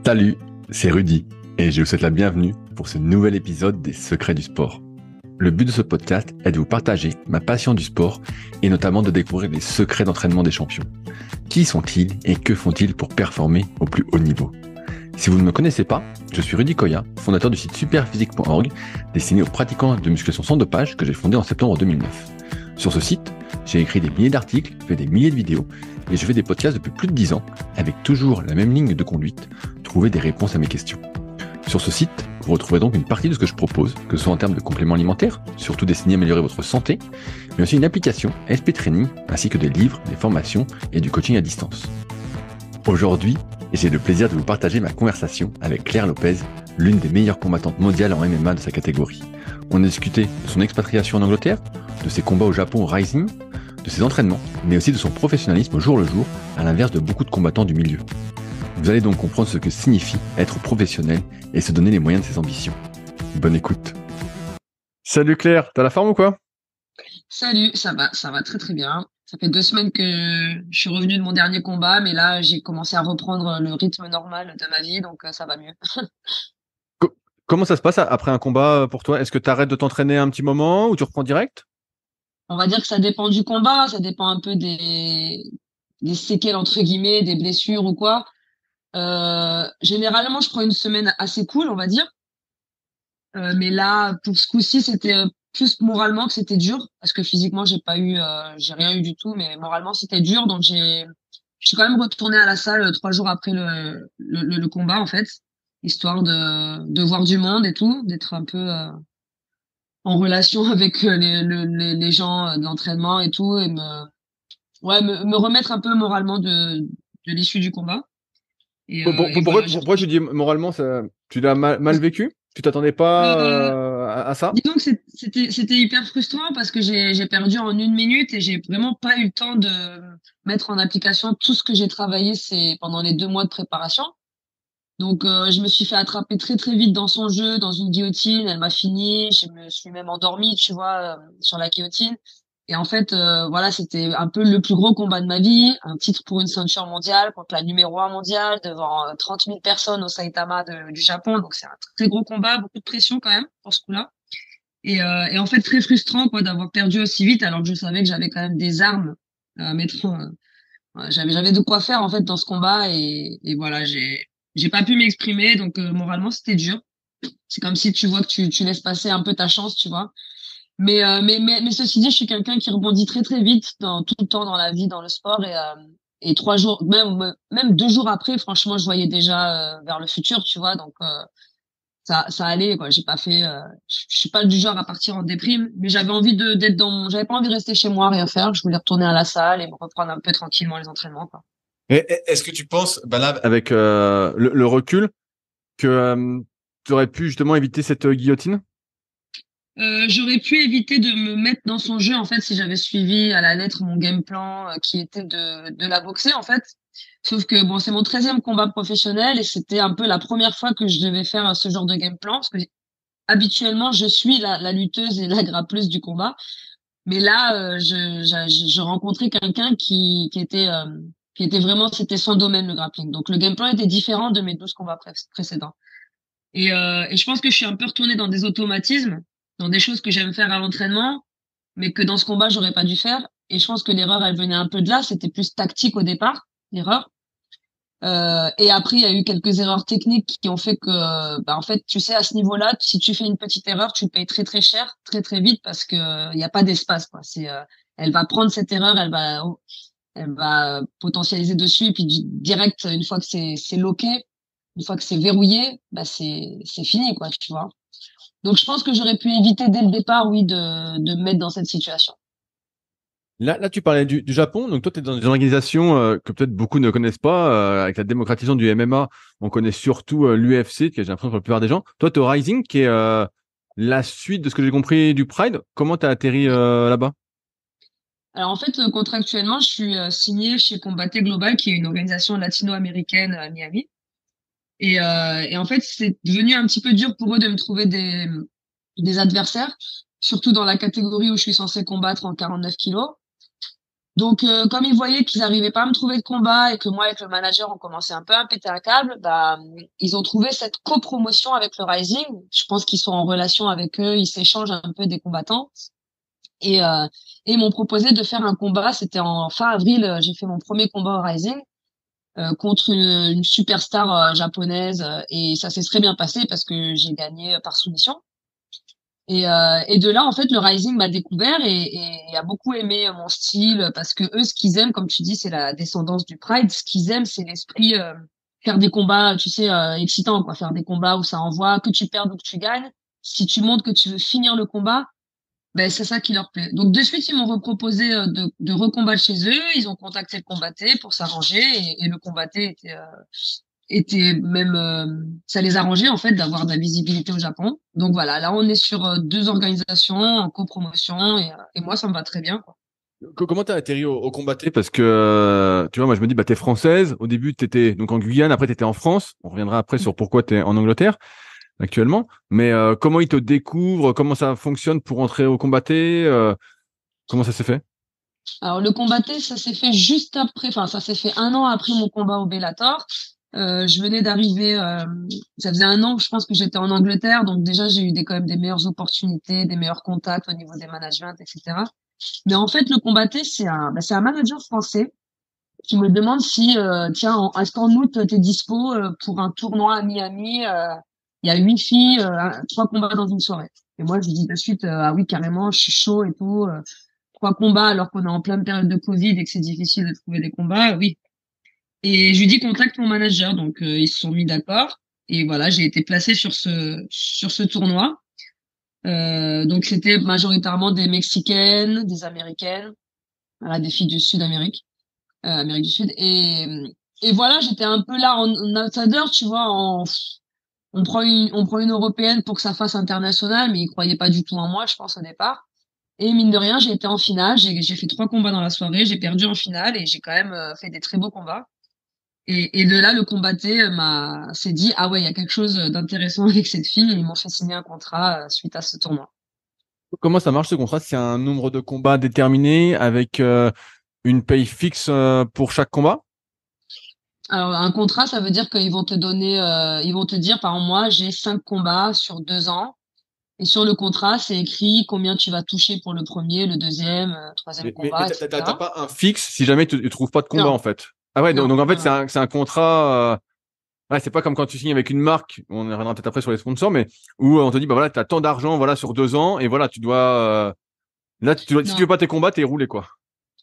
Salut, c'est Rudy et je vous souhaite la bienvenue pour ce nouvel épisode des Secrets du sport. Le but de ce podcast est de vous partager ma passion du sport et notamment de découvrir les secrets d'entraînement des champions. Qui sont-ils et que font-ils pour performer au plus haut niveau? Si vous ne me connaissez pas, je suis Rudy Koya, fondateur du site superphysique.org, destiné aux pratiquants de musculation sans dopage que j'ai fondé en septembre 2009. Sur ce site, j'ai écrit des milliers d'articles, fait des milliers de vidéos et je fais des podcasts depuis plus de 10 ans avec toujours la même ligne de conduite, trouver des réponses à mes questions. Sur ce site, vous retrouverez donc une partie de ce que je propose, que ce soit en termes de compléments alimentaires, surtout destinés à améliorer votre santé, mais aussi une application SP Training, ainsi que des livres, des formations et du coaching à distance. Aujourd'hui, j'ai le plaisir de vous partager ma conversation avec Claire Lopez, l'une des meilleures combattantes mondiales en MMA de sa catégorie. On a discuté de son expatriation en Angleterre, de ses combats au Japon au Rising, de ses entraînements, mais aussi de son professionnalisme au jour le jour, à l'inverse de beaucoup de combattants du milieu. Vous allez donc comprendre ce que signifie être professionnel et se donner les moyens de ses ambitions. Bonne écoute. Salut Claire, t'as la forme ou quoi? Salut, ça va très très bien. Ça fait 2 semaines que je suis revenue de mon dernier combat, mais là j'ai commencé à reprendre le rythme normal de ma vie, donc ça va mieux. Comment ça se passe après un combat pour toi? Est-ce que tu arrêtes de t'entraîner un petit moment ou tu reprends direct? On va dire que ça dépend du combat, ça dépend un peu des séquelles entre guillemets, des blessures ou quoi. Généralement, je prends une semaine assez cool, on va dire. Mais là, pour ce coup-ci, c'était plus moralement que c'était dur, parce que physiquement, j'ai rien eu du tout, mais moralement, c'était dur. Donc, je suis quand même retournée à la salle 3 jours après le combat, en fait, histoire de voir du monde et tout, d'être un peu en relation avec les gens de l'entraînement et tout, et me remettre un peu moralement de l'issue du combat. Et Pourquoi, voilà. pourquoi tu dis moralement ça, tu l'as mal vécu? Tu t'attendais pas Euh, à ça? Disons que c'était hyper frustrant parce que j'ai perdu en 1 minute et j'ai vraiment pas eu le temps de mettre en application tout ce que j'ai travaillé c'est pendant les 2 mois de préparation. Donc je me suis fait attraper très très vite dans son jeu, dans une guillotine, elle m'a fini, je me suis même endormie, tu vois, sur la guillotine. Et en fait, voilà, c'était un peu le plus gros combat de ma vie, un titre pour une ceinture mondiale contre la numéro 1 mondiale devant 30 000 personnes au Saitama du Japon. Donc c'est un très gros combat, beaucoup de pression quand même pour ce coup-là. Et en fait, très frustrant quoi d'avoir perdu aussi vite alors que je savais que j'avais quand même des armes à mettre. Ouais, j'avais de quoi faire en fait dans ce combat et voilà, j'ai pas pu m'exprimer donc moralement c'était dur. C'est comme si tu vois que tu laisses passer un peu ta chance, tu vois. Mais ceci dit, je suis quelqu'un qui rebondit très très vite dans tout le temps dans la vie, dans le sport et 3 jours, même 2 jours après, franchement, je voyais déjà vers le futur, tu vois. Donc ça allait quoi. J'ai pas fait, je suis pas du genre à partir en déprime, mais j'avais envie j'avais pas envie de rester chez moi à rien faire. Je voulais retourner à la salle et me reprendre un peu tranquillement les entraînements quoi. Est-ce que tu penses, bah là, avec le recul, que tu aurais pu justement éviter cette guillotine? J'aurais pu éviter de me mettre dans son jeu en fait si j'avais suivi à la lettre mon game plan qui était de la boxer en fait. Sauf que bon, c'est mon 13e combat professionnel et c'était un peu la première fois que je devais faire ce genre de game plan parce que habituellement je suis la lutteuse et la grappleuse du combat. Mais là, je rencontrais quelqu'un qui était vraiment, c'était son domaine, le grappling. Donc, le game plan était différent de mes 12 combats précédents. Et je pense que je suis un peu retournée dans des automatismes, dans des choses que j'aime faire à l'entraînement, mais que dans ce combat, j'aurais pas dû faire. Et je pense que l'erreur, elle venait un peu de là. C'était plus tactique au départ, l'erreur. Et après, il y a eu quelques erreurs techniques qui ont fait que, bah, en fait, tu sais, à ce niveau-là, si tu fais une petite erreur, tu payes très très cher, très très vite, parce que il y a pas d'espace, quoi. Elle va prendre cette erreur, elle va potentialiser dessus, et puis direct, une fois que c'est loqué, une fois que c'est verrouillé, bah c'est fini, quoi, tu vois. Donc, je pense que j'aurais pu éviter dès le départ, oui, de me mettre dans cette situation. Là, tu parlais du Japon, donc toi, tu es dans une organisation que peut-être beaucoup ne connaissent pas, avec la démocratisation du MMA, on connaît surtout l'UFC, qui est j'ai l'impression pour la plupart des gens. Toi, tu es au Rising, qui est la suite de ce que j'ai compris du Pride. Comment tu as atterri là-bas? Alors en fait, contractuellement, je suis signée chez Combaté Global, qui est une organisation latino-américaine à Miami. Et en fait, c'est devenu un petit peu dur pour eux de me trouver des adversaires, surtout dans la catégorie où je suis censée combattre en 49 kilos. Donc, comme ils voyaient qu'ils n'arrivaient pas à me trouver de combat et que moi, avec le manager, on commençait un peu à péter un câble, bah, ils ont trouvé cette copromotion avec le Rising. Je pense qu'ils sont en relation avec eux, ils s'échangent un peu des combattants. Et, euh, et ils m'ont proposé de faire un combat. C'était en fin avril, j'ai fait mon premier combat au Rising contre une superstar japonaise. Et ça s'est très bien passé parce que j'ai gagné par soumission. Et de là, en fait, le Rising m'a découvert et a beaucoup aimé mon style parce que eux, ce qu'ils aiment, comme tu dis, c'est la descendance du Pride. Ce qu'ils aiment, c'est l'esprit faire des combats, tu sais, excitants, quoi. Faire des combats où ça envoie, que tu perdes ou que tu gagnes. Si tu montres que tu veux finir le combat, ben c'est ça qui leur plaît. Donc de suite, ils m'ont reproposé de recombattre chez eux. Ils ont contacté le combatté pour s'arranger et le combatté était même ça les arrangeait en fait d'avoir de la visibilité au Japon. Donc voilà, là on est sur deux organisations en copromotion et moi ça me va très bien quoi. Comment t'as atterri au Combatté? Parce que, tu vois, moi, je me dis, bah, t'es française. Au début, t'étais donc en Guyane. Après, t'étais en France. On reviendra après sur pourquoi t'es en Angleterre actuellement. Mais comment ils te découvrent? Comment ça fonctionne pour entrer au Combatté? Comment ça s'est fait? Alors le combatté, ça s'est fait juste après, enfin ça s'est fait un an après mon combat au Bellator. Je venais d'arriver, ça faisait un an, je pense que j'étais en Angleterre, donc déjà j'ai eu quand même des meilleures opportunités, des meilleurs contacts au niveau des managements, etc. Mais en fait le combatté, c'est un manager français qui me demande si, tiens, est-ce qu'en août t'es dispo pour un tournoi à Miami? Il y a 8 filles, 3 combats dans une soirée. Et moi je lui dis de suite, ah oui carrément, je suis chaud et tout. 3 combats alors qu'on est en pleine période de Covid et que c'est difficile de trouver des combats, oui. Et je lui dis contacte mon manager, donc ils se sont mis d'accord. Et voilà, j'ai été placée sur ce tournoi. Donc c'était majoritairement des Mexicaines, des Américaines, voilà, des filles du Sud-Amérique, Amérique du Sud. Et voilà, j'étais un peu là en outsider, tu vois. On prend une Européenne pour que ça fasse international, mais ils croyaient pas du tout en moi, je pense au départ. Et mine de rien, j'ai été en finale. J'ai fait 3 combats dans la soirée. J'ai perdu en finale et j'ai quand même fait des très beaux combats. Et de là, le combatté s'est dit ah ouais, il y a quelque chose d'intéressant avec cette fille. Et ils m'ont fait signer un contrat suite à ce tournoi. Comment ça marche ce contrat? C'est un nombre de combats déterminé avec une paye fixe pour chaque combat? Alors un contrat, ça veut dire qu'ils vont te donner, ils vont te dire par mois, j'ai 5 combats sur 2 ans. Et sur le contrat, c'est écrit combien tu vas toucher pour le premier, le deuxième, troisième Mais combat, t'as etc. pas un fixe si jamais tu trouves pas de combat Non, en fait. Ah ouais, non, donc en fait non, non. c'est un contrat. Ouais, c'est pas comme quand tu signes avec une marque, on reviendra peut-être après sur les sponsors, mais où on te dit bah voilà, t'as tant d'argent voilà sur 2 ans et voilà tu dois là si tu veux Non. pas tes combats t'es roulé quoi.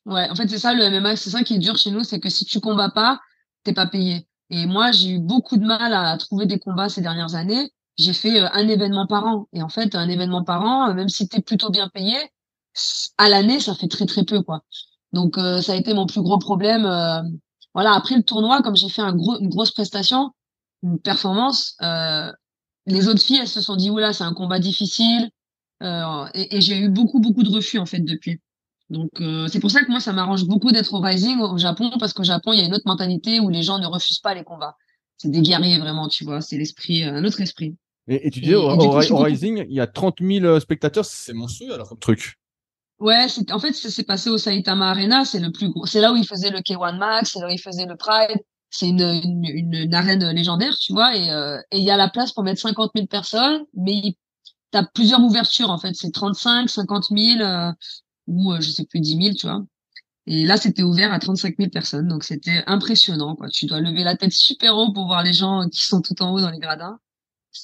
Ouais, en fait, c'est ça le MMA, c'est ça qui est dur chez nous, c'est que si tu combats pas, t'es pas payé. Et moi, j'ai eu beaucoup de mal à trouver des combats ces dernières années. J'ai fait un événement par an. Et en fait, un événement par an, même si t'es plutôt bien payé, à l'année, ça fait très très peu, quoi. Donc, ça a été mon plus gros problème. Voilà, après le tournoi, comme j'ai fait une grosse prestation, une performance, les autres filles, elles se sont dit, oula, c'est un combat difficile. Et j'ai eu beaucoup de refus, en fait, depuis. Donc c'est pour ça que moi ça m'arrange beaucoup d'être au Rising au Japon parce qu'au Japon il y a une autre mentalité où les gens ne refusent pas les combats. C'est des guerriers vraiment, tu vois, c'est l'esprit un autre esprit. Et tu disais Et du coup je suis au contente. Rising il y a 30 000 spectateurs, c'est monstrueux alors comme truc. Ouais, en fait ça s'est passé au Saitama Arena, c'est le plus gros, c'est là où ils faisaient le K1 Max, c'est là où ils faisaient le Pride, c'est une arène légendaire, tu vois, et il y a la place pour mettre 50 000 personnes, mais t'as plusieurs ouvertures en fait, c'est 35, 50 000 ou je sais plus 10 000, tu vois. Et là, c'était ouvert à 35 000 personnes, donc c'était impressionnant, quoi. Tu dois lever la tête super haut pour voir les gens qui sont tout en haut dans les gradins.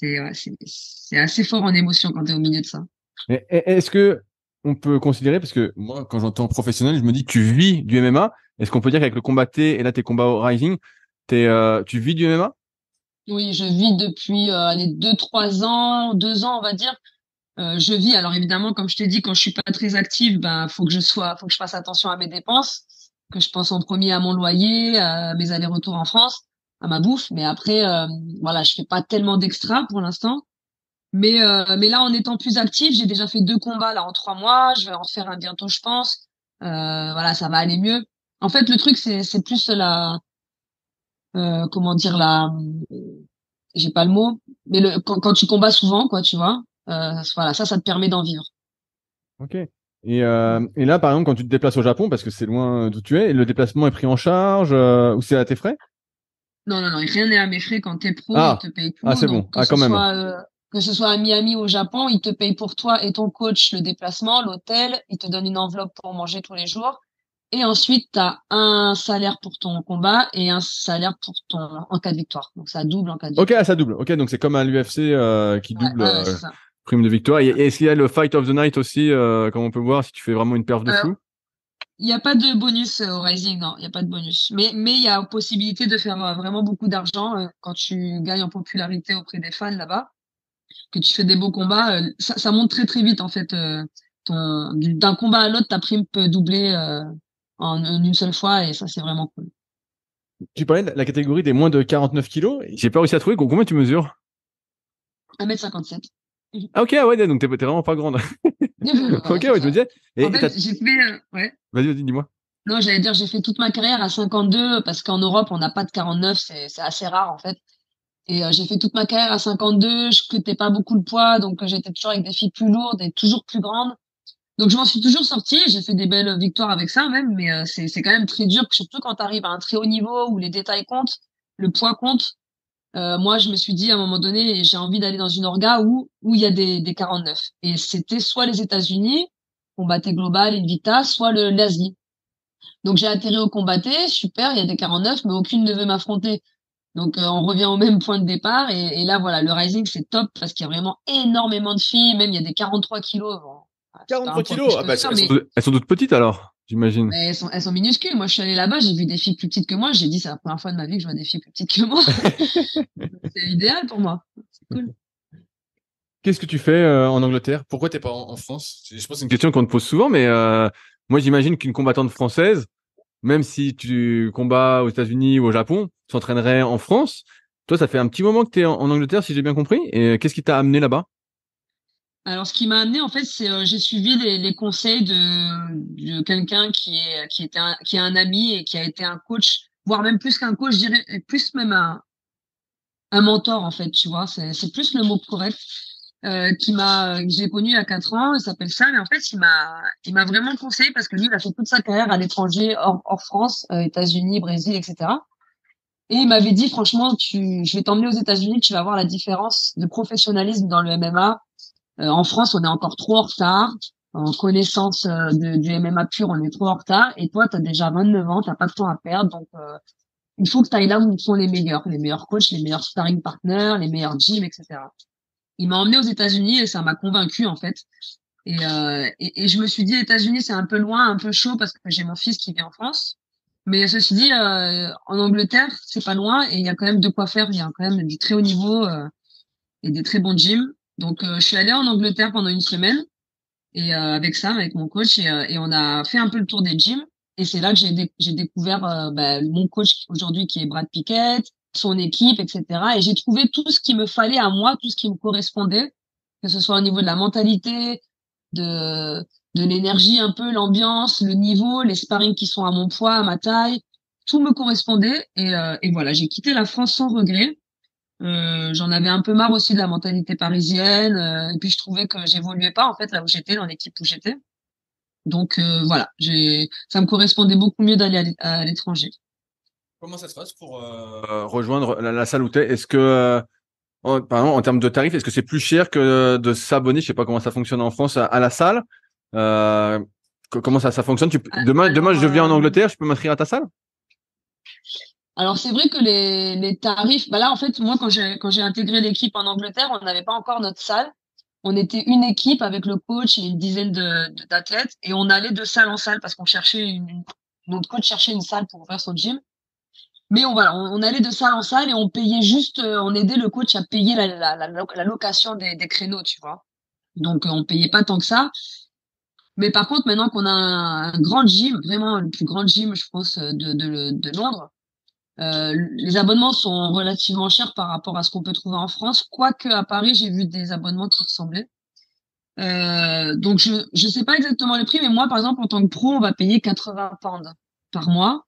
Ouais, c'est assez fort en émotion quand t'es au milieu de ça. Mais est-ce que on peut considérer, parce que moi quand j'entends professionnel, je me dis tu vis du MMA, est-ce qu'on peut dire qu'avec le combatté et là tes combats au Rising, tu vis du MMA? Oui, je vis depuis les 2, 3 ans, 2 ans, on va dire. Je vis. Alors évidemment, comme je t'ai dit, quand je suis pas très active, ben faut que je fasse attention à mes dépenses, que je pense en premier à mon loyer, à mes allers-retours en France, à ma bouffe. Mais après, voilà, je fais pas tellement d'extra pour l'instant. Mais là, en étant plus active, j'ai déjà fait 2 combats là en 3 mois. Je vais en faire un bientôt, je pense. Voilà, ça va aller mieux. En fait, le truc, c'est plus comment dire j'ai pas le mot, mais quand tu combats souvent, quoi, tu vois. Voilà, ça te permet d'en vivre. Ok. Et là, par exemple, quand tu te déplaces au Japon, parce que c'est loin d'où tu es, le déplacement est pris en charge ou c'est à tes frais? Non, non, non, rien n'est à mes frais quand t'es pro, ils Ah, te payent ah, tout. c'est Donc, bon. Ah, quand même. que ce soit à Miami ou au Japon, ils te payent pour toi et ton coach le déplacement, l'hôtel, ils te donnent une enveloppe pour manger tous les jours. Et ensuite, t'as un salaire pour ton combat et un salaire pour en cas de victoire. Donc, ça double en cas de Ok, ah, victoire. ça double. Ok, donc c'est comme à l'UFC qui Ouais, double ouais, ouais, c'est ça. prime de victoire. Et est-ce qu'il y a le Fight of the Night aussi, comme on peut voir, si tu fais vraiment une perf de Euh, fou? Il n'y a pas de bonus au Rising, non, il n'y a pas de bonus. Mais il y a possibilité de faire vraiment beaucoup d'argent quand tu gagnes en popularité auprès des fans là-bas, que tu fais des beaux combats. Ça monte très très vite en fait. D'un combat à l'autre, ta prime peut doubler en une seule fois et ça c'est vraiment cool. Tu parlais de la catégorie des moins de 49 kilos. J'ai pas réussi à trouver. Combien tu mesures? 1,57 m. Ah, ok, ah ouais, donc t'es vraiment pas grande. Voilà, Ok, c'est ouais, je me ça. disais. En fait, j'ai fait, ouais. Vas-y, dis-moi. Non, j'allais dire, j'ai fait toute ma carrière à 52 parce qu'en Europe, on n'a pas de 49, c'est assez rare en fait. Et j'ai fait toute ma carrière à 52, je cutais pas beaucoup le poids, donc j'étais toujours avec des filles plus lourdes et toujours plus grandes. Donc je m'en suis toujours sortie, j'ai fait des belles victoires avec ça même, mais c'est quand même très dur, surtout quand tu arrives à un très haut niveau où les détails comptent, le poids compte. Moi, je me suis dit à un moment donné, j'ai envie d'aller dans une orga où il y a des 49. Et c'était soit les États-Unis, combatté global, Invicta, soit l'Asie. Donc j'ai atterri au combatté, super, il y a des 49, mais aucune ne veut m'affronter. Donc on revient au même point de départ et là voilà, le Rising c'est top parce qu'il y a vraiment énormément de filles, même il y a des 43 kilos. Bon, c'est pas un 43 poids que kilos? je Ah bah, préfère, elles sont toutes petites alors, j'imagine. mais elles sont minuscules. Moi je suis allée là-bas, j'ai vu des filles plus petites que moi, j'ai dit c'est la première fois de ma vie que je vois des filles plus petites que moi. C'est idéal pour moi. C'est cool. Qu'est-ce que tu fais en Angleterre? Pourquoi t'es pas en France? Je pense que c'est une question qu'on te pose souvent, mais moi j'imagine qu'une combattante française, même si tu combats aux États-Unis ou au Japon, s'entraînerait en France. Toi, ça fait un petit moment que tu es en Angleterre, si j'ai bien compris. Et qu'est-ce qui t'a amené là-bas? Alors ce qui m'a amené en fait, c'est j'ai suivi les conseils de quelqu'un qui est un ami et qui a été un coach, voire même plus qu'un coach, je dirais plus même un mentor en fait, tu vois, c'est plus le mot correct. Que j'ai connu il y a 4 ans, il s'appelle Sam, et en fait il m'a vraiment conseillé parce que lui il a fait toute sa carrière à l'étranger, hors France, États-Unis, Brésil, etc. Et il m'avait dit franchement, je vais t'emmener aux États-Unis, tu vas voir la différence de professionnalisme dans le MMA. En France, on est encore trop en retard. En connaissance du MMA pur, on est trop en retard. Et toi, tu as déjà 29 ans, t'as pas de temps à perdre, donc il faut que tu ailles là où sont les meilleurs coachs, les meilleurs sparring partners, les meilleurs gyms, etc. Il m'a emmené aux États-Unis et ça m'a convaincu en fait. Et je me suis dit, États-Unis, c'est un peu loin, un peu chaud parce que j'ai mon fils qui vit en France. Mais ceci dit, en Angleterre, c'est pas loin et il y a quand même de quoi faire. Il y a quand même du très haut niveau et des très bons gyms. Donc, je suis allée en Angleterre pendant une semaine et avec Sam, avec mon coach, et on a fait un peu le tour des gyms. Et c'est là que j'ai découvert mon coach aujourd'hui qui est Brad Pickett, son équipe, etc. Et j'ai trouvé tout ce qu'il me fallait à moi, tout ce qui me correspondait, que ce soit au niveau de la mentalité, de de l'énergie un peu, l'ambiance, le niveau, les sparring qui sont à mon poids, à ma taille, tout me correspondait. Et voilà, j'ai quitté la France sans regret. J'en avais un peu marre aussi de la mentalité parisienne, et puis je trouvais que j'évoluais pas en fait là où j'étais, dans l'équipe où j'étais. Donc voilà, ça me correspondait beaucoup mieux d'aller à l'étranger. Comment ça se passe pour rejoindre la salle où t'es? Est-ce que, par exemple, en termes de tarifs, est-ce que c'est plus cher que de s'abonner? Je sais pas comment ça fonctionne en France à la salle. Euh, Comment ça fonctionne? Demain, Alors je viens en Angleterre, je peux m'inscrire à ta salle? alors c'est vrai que les tarifs, bah là en fait moi quand j'ai intégré l'équipe en Angleterre, on n'avait pas encore notre salle. On était une équipe avec le coach et une dizaine d'athlètes et on allait de salle en salle parce qu'on cherchait notre coach cherchait une salle pour ouvrir son gym. Mais on allait de salle en salle et on payait juste, on aidait le coach à payer la location des créneaux, tu vois. Donc on payait pas tant que ça. Mais par contre, maintenant qu'on a un grand gym, vraiment le plus grand gym, je pense, de Londres, les abonnements sont relativement chers par rapport à ce qu'on peut trouver en France. Quoique à Paris, j'ai vu des abonnements qui ressemblaient. Donc je sais pas exactement les prix, mais moi, par exemple, en tant que pro, on va payer 80 pounds par mois,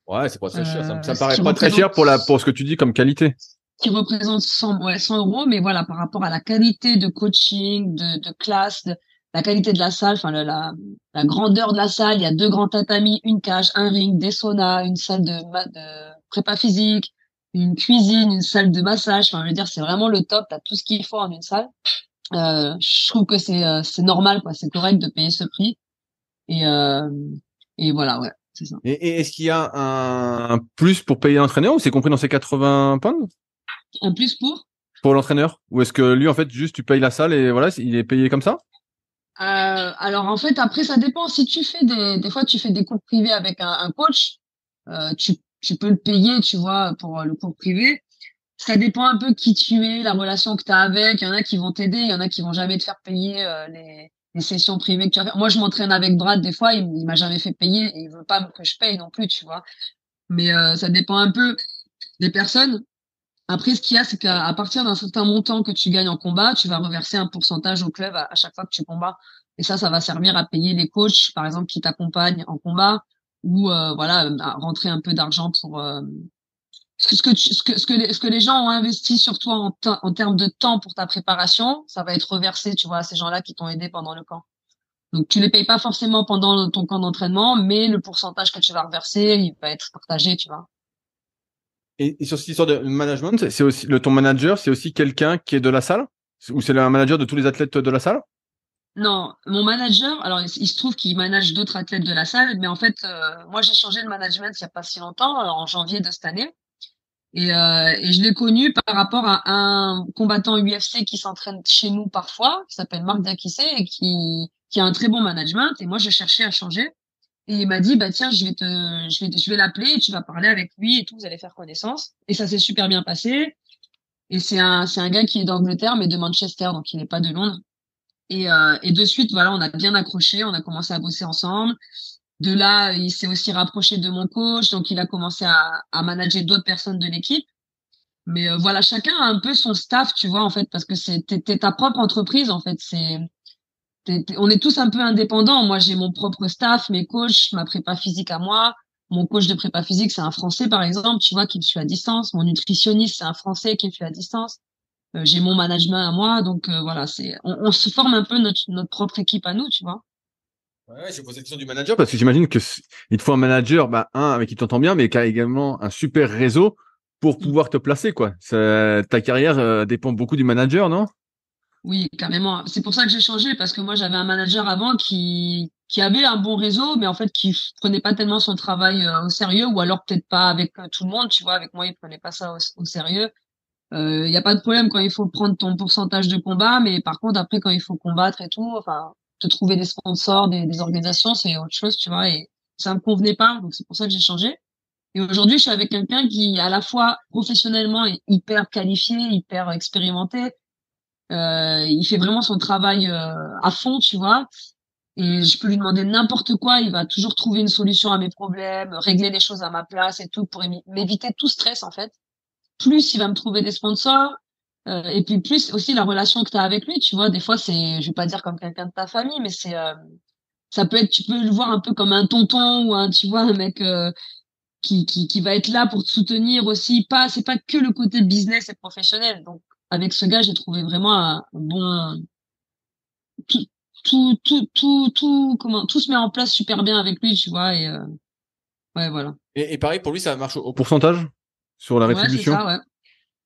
Ouais, c'est pas très cher. Ça me ce paraît qui pas très cher représente pour ce que tu dis comme qualité. 100, ouais, 100 euros, mais voilà, par rapport à la qualité de coaching, de classe, la qualité de la salle, enfin la grandeur de la salle. Il y a 2 grands tatamis, une cage, un ring, des saunas, une salle de prépa physique, une cuisine, une salle de massage. Enfin, je veux dire, c'est vraiment le top. T'as tout ce qu'il faut en une salle. Je trouve que c'est normal, quoi. C'est correct de payer ce prix. Et euh, et voilà, ouais, c'est ça. Et est-ce qu'il y a un plus pour payer l'entraîneur ou c'est compris dans ces 80 pounds Un plus pour l'entraîneur? Ou est-ce que lui, en fait, juste tu payes la salle et voilà, il est payé comme ça? alors en fait après ça dépend si tu fais des fois tu fais des cours privés avec un coach, tu peux le payer, tu vois, pour le cours privé. Ça dépend un peu qui tu es, la relation que tu as avec. Il y en a qui vont t'aider, il y en a qui vont jamais te faire payer les sessions privées que tu vas faire. Moi, je m'entraîne avec Brad des fois, il m'a jamais fait payer et il veut pas que je paye non plus, tu vois. Mais ça dépend un peu des personnes. Après, ce qu'il y a, c'est qu'à partir d'un certain montant que tu gagnes en combat, tu vas reverser un pourcentage au club à chaque fois que tu combats. Et ça va servir à payer les coachs, par exemple, qui t'accompagnent en combat, ou voilà, à rentrer un peu d'argent pour ce que les gens ont investi sur toi en termes de temps pour ta préparation, ça va être reversé, tu vois, à ces gens-là qui t'ont aidé pendant le camp. Donc tu les payes pas forcément pendant ton camp d'entraînement, mais le pourcentage que tu vas reverser, il va être partagé, tu vois. Et sur cette histoire de management, c'est aussi ton manager, c'est aussi quelqu'un qui est de la salle? Ou c'est le manager de tous les athlètes de la salle? Non, mon manager, alors il se trouve qu'il manage d'autres athlètes de la salle, mais en fait, moi j'ai changé de management il y a pas si longtemps, en janvier de cette année. Et je l'ai connu par rapport à un combattant UFC qui s'entraîne chez nous parfois, qui s'appelle Marc Dakissé et qui a un très bon management. Et moi, je cherchais à changer. Et il m'a dit, bah tiens, je vais l'appeler et tu vas parler avec lui et tout, vous allez faire connaissance. Et ça s'est super bien passé. Et c'est un gars qui est d'Angleterre, mais de Manchester, donc il n'est pas de Londres. Et de suite, voilà, on a bien accroché, on a commencé à bosser ensemble. De là, il s'est aussi rapproché de mon coach, donc il a commencé à manager d'autres personnes de l'équipe. Mais voilà, chacun a un peu son staff, tu vois, en fait, parce que t'es ta propre entreprise, en fait. On est tous un peu indépendants. Moi, j'ai mon propre staff, mes coachs, ma prépa physique à moi. Mon coach de prépa physique, c'est un Français, par exemple, tu vois, qui me suit à distance. Mon nutritionniste, c'est un Français qui me suit à distance. J'ai mon management à moi, donc voilà, on se forme un peu notre propre équipe à nous, tu vois. Ouais, j'ai posé la question du manager parce que j'imagine que il te faut un manager, bah, avec qui tu t'entends bien, mais qui a également un super réseau pour Mm. pouvoir te placer, quoi. Ta carrière dépend beaucoup du manager, non? Oui, carrément. C'est pour ça que j'ai changé, parce que moi, j'avais un manager avant qui avait un bon réseau, mais en fait, qui prenait pas tellement son travail au sérieux, ou alors peut-être pas avec tout le monde, tu vois. Avec moi, il prenait pas ça au sérieux. Il y a pas de problème quand il faut prendre ton pourcentage de combat, mais par contre, après, quand il faut combattre et tout, enfin, te trouver des sponsors, des organisations, c'est autre chose, tu vois. Et ça me convenait pas, donc c'est pour ça que j'ai changé. Et aujourd'hui, je suis avec quelqu'un qui, à la fois professionnellement, est hyper qualifié, hyper expérimenté. Il fait vraiment son travail à fond, tu vois. Et je peux lui demander n'importe quoi, il va toujours trouver une solution à mes problèmes, régler les choses à ma place et tout pour m'éviter tout stress en fait. Plus il va me trouver des sponsors, et puis plus aussi la relation que tu as avec lui, tu vois. Des fois, je vais pas dire comme quelqu'un de ta famille, mais ça peut être, tu peux le voir un peu comme un tonton ou tu vois, un mec qui va être là pour te soutenir aussi. C'est pas que le côté business et professionnel. Donc avec ce gars, j'ai trouvé vraiment un bon tout, tout se met en place super bien avec lui, tu vois, et ouais, voilà. Et pareil, pour lui, ça marche au pourcentage sur la Ouais, c'est rétribution? ça, ouais.